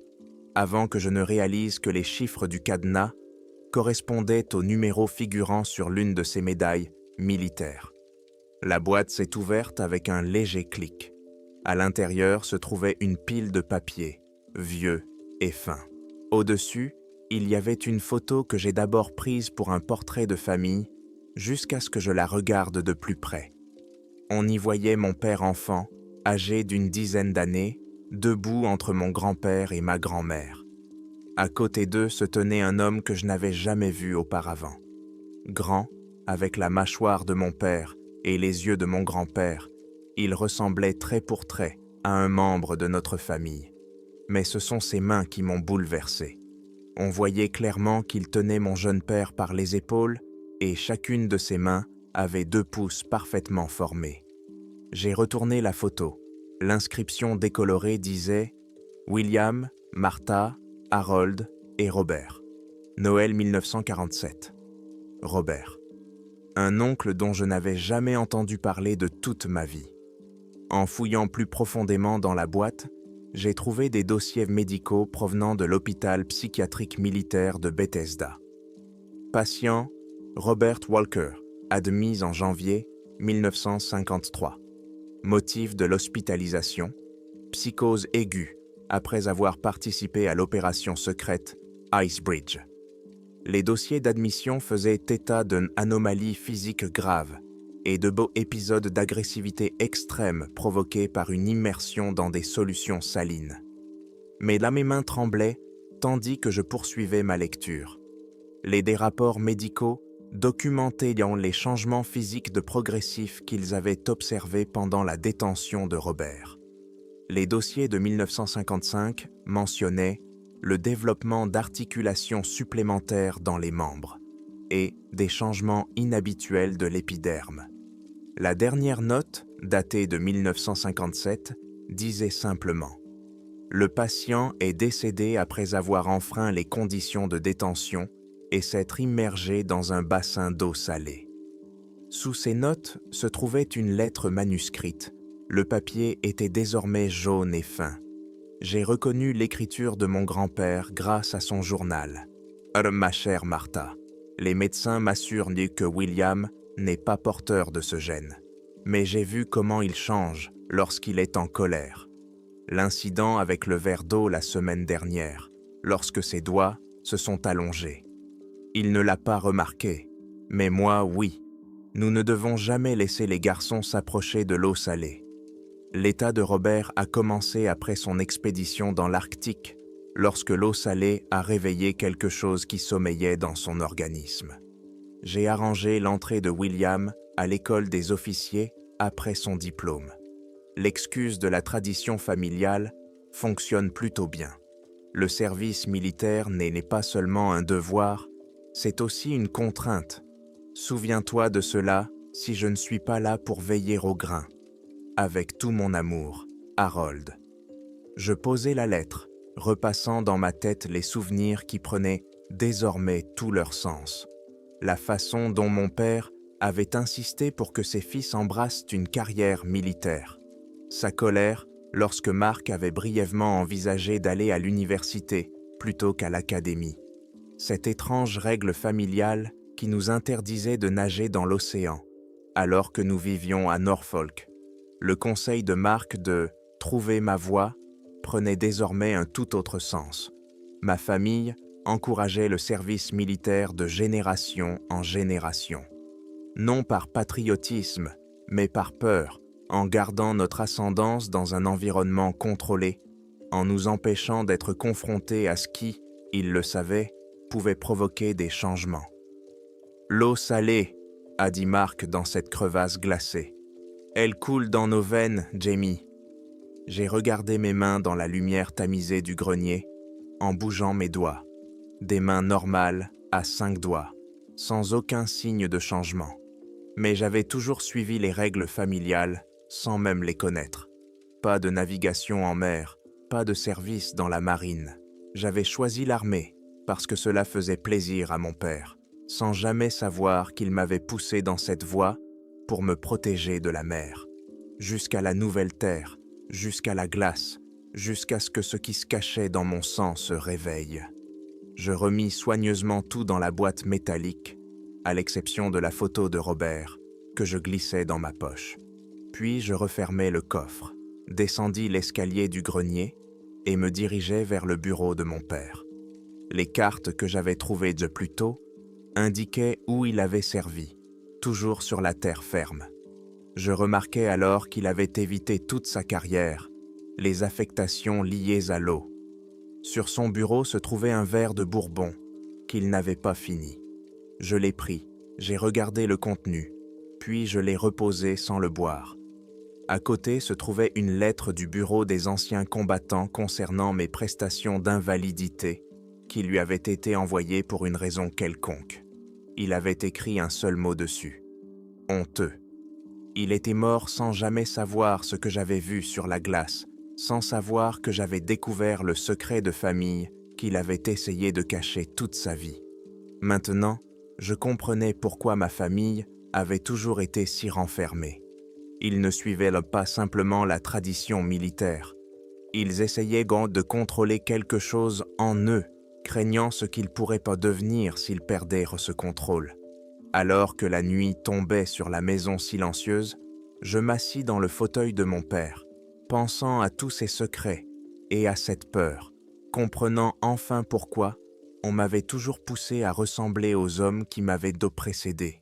avant que je ne réalise que les chiffres du cadenas correspondaient aux numéros figurant sur l'une de ces médailles militaires. La boîte s'est ouverte avec un léger clic. À l'intérieur se trouvait une pile de papier, vieux et fin. Au-dessus, il y avait une photo que j'ai d'abord prise pour un portrait de famille, jusqu'à ce que je la regarde de plus près. On y voyait mon père enfant, âgé d'une dizaine d'années, debout entre mon grand-père et ma grand-mère. À côté d'eux se tenait un homme que je n'avais jamais vu auparavant. Grand, avec la mâchoire de mon père et les yeux de mon grand-père, il ressemblait trait pour trait à un membre de notre famille. Mais ce sont ses mains qui m'ont bouleversé. On voyait clairement qu'il tenait mon jeune père par les épaules et chacune de ses mains avait 2 pouces parfaitement formés. J'ai retourné la photo. L'inscription décolorée disait « William, Martha, Harold et Robert. Noël 1947. Robert. Un oncle dont je n'avais jamais entendu parler de toute ma vie. En fouillant plus profondément dans la boîte, j'ai trouvé des dossiers médicaux provenant de l'hôpital psychiatrique militaire de Bethesda. Patient Robert Walker, admis en janvier 1953. Motif de l'hospitalisation, psychose aiguë après avoir participé à l'opération secrète Icebridge. Les dossiers d'admission faisaient état d'une anomalie physique grave et de beaux épisodes d'agressivité extrême provoqués par une immersion dans des solutions salines. Mais là mes mains tremblaient tandis que je poursuivais ma lecture. Les rapports médicaux documentaient les changements physiques progressifs qu'ils avaient observés pendant la détention de Robert. Les dossiers de 1955 mentionnaient le développement d'articulations supplémentaires dans les membres et des changements inhabituels de l'épiderme. La dernière note, datée de 1957, disait simplement « Le patient est décédé après avoir enfreint les conditions de détention et s'être immergé dans un bassin d'eau salée. » Sous ces notes se trouvait une lettre manuscrite. Le papier était désormais jaune et fin. J'ai reconnu l'écriture de mon grand-père grâce à son journal. « Ma chère Martha, les médecins m'assurent que William n'est pas porteur de ce gène. Mais j'ai vu comment il change lorsqu'il est en colère. L'incident avec le verre d'eau la semaine dernière, lorsque ses doigts se sont allongés. Il ne l'a pas remarqué, mais moi, oui. Nous ne devons jamais laisser les garçons s'approcher de l'eau salée. L'état de Robert a commencé après son expédition dans l'Arctique, lorsque l'eau salée a réveillé quelque chose qui sommeillait dans son organisme. J'ai arrangé l'entrée de William à l'école des officiers après son diplôme. l'excuse de la tradition familiale fonctionne plutôt bien. Le service militaire n'est pas seulement un devoir, c'est aussi une contrainte. Souviens-toi de cela si je ne suis pas là pour veiller au grain. Avec tout mon amour, Harold. Je posai la lettre, repassant dans ma tête les souvenirs qui prenaient désormais tout leur sens. La façon dont mon père avait insisté pour que ses fils embrassent une carrière militaire. Sa colère lorsque Marc avait brièvement envisagé d'aller à l'université plutôt qu'à l'académie. Cette étrange règle familiale qui nous interdisait de nager dans l'océan, alors que nous vivions à Norfolk. Le conseil de Marc de « trouver ma voie » prenait désormais un tout autre sens. Ma famille encourageait le service militaire de génération en génération. Non par patriotisme, mais par peur, en gardant notre ascendance dans un environnement contrôlé, en nous empêchant d'être confrontés à ce qui, ils le savaient, pouvait provoquer des changements. « L'eau salée », a dit Marc dans cette crevasse glacée. « Elle coule dans nos veines, Jamie. » J'ai regardé mes mains dans la lumière tamisée du grenier, en bougeant mes doigts. Des mains normales à 5 doigts, sans aucun signe de changement. Mais j'avais toujours suivi les règles familiales, sans même les connaître. Pas de navigation en mer, pas de service dans la marine. J'avais choisi l'armée, parce que cela faisait plaisir à mon père, sans jamais savoir qu'il m'avait poussé dans cette voie pour me protéger de la mer. Jusqu'à la nouvelle terre, jusqu'à la glace, jusqu'à ce que ce qui se cachait dans mon sang se réveille. Je remis soigneusement tout dans la boîte métallique, à l'exception de la photo de Robert, que je glissais dans ma poche. Puis je refermai le coffre, descendis l'escalier du grenier et me dirigeai vers le bureau de mon père. Les cartes que j'avais trouvées de plus tôt indiquaient où il avait servi, toujours sur la terre ferme. Je remarquai alors qu'il avait évité toute sa carrière, les affectations liées à l'eau. Sur son bureau se trouvait un verre de bourbon, qu'il n'avait pas fini. Je l'ai pris, j'ai regardé le contenu, puis je l'ai reposé sans le boire. À côté se trouvait une lettre du bureau des anciens combattants concernant mes prestations d'invalidité, qui lui avait été envoyée pour une raison quelconque. Il avait écrit un seul mot dessus. Honteux. Il était mort sans jamais savoir ce que j'avais vu sur la glace, sans savoir que j'avais découvert le secret de famille qu'il avait essayé de cacher toute sa vie. Maintenant, je comprenais pourquoi ma famille avait toujours été si renfermée. Ils ne suivaient pas simplement la tradition militaire. Ils essayaient de contrôler quelque chose en eux, craignant ce qu'ils pourraient pas devenir s'ils perdaient ce contrôle. Alors que la nuit tombait sur la maison silencieuse, je m'assis dans le fauteuil de mon père, pensant à tous ces secrets et à cette peur, comprenant enfin pourquoi on m'avait toujours poussé à ressembler aux hommes qui m'avaient précédé.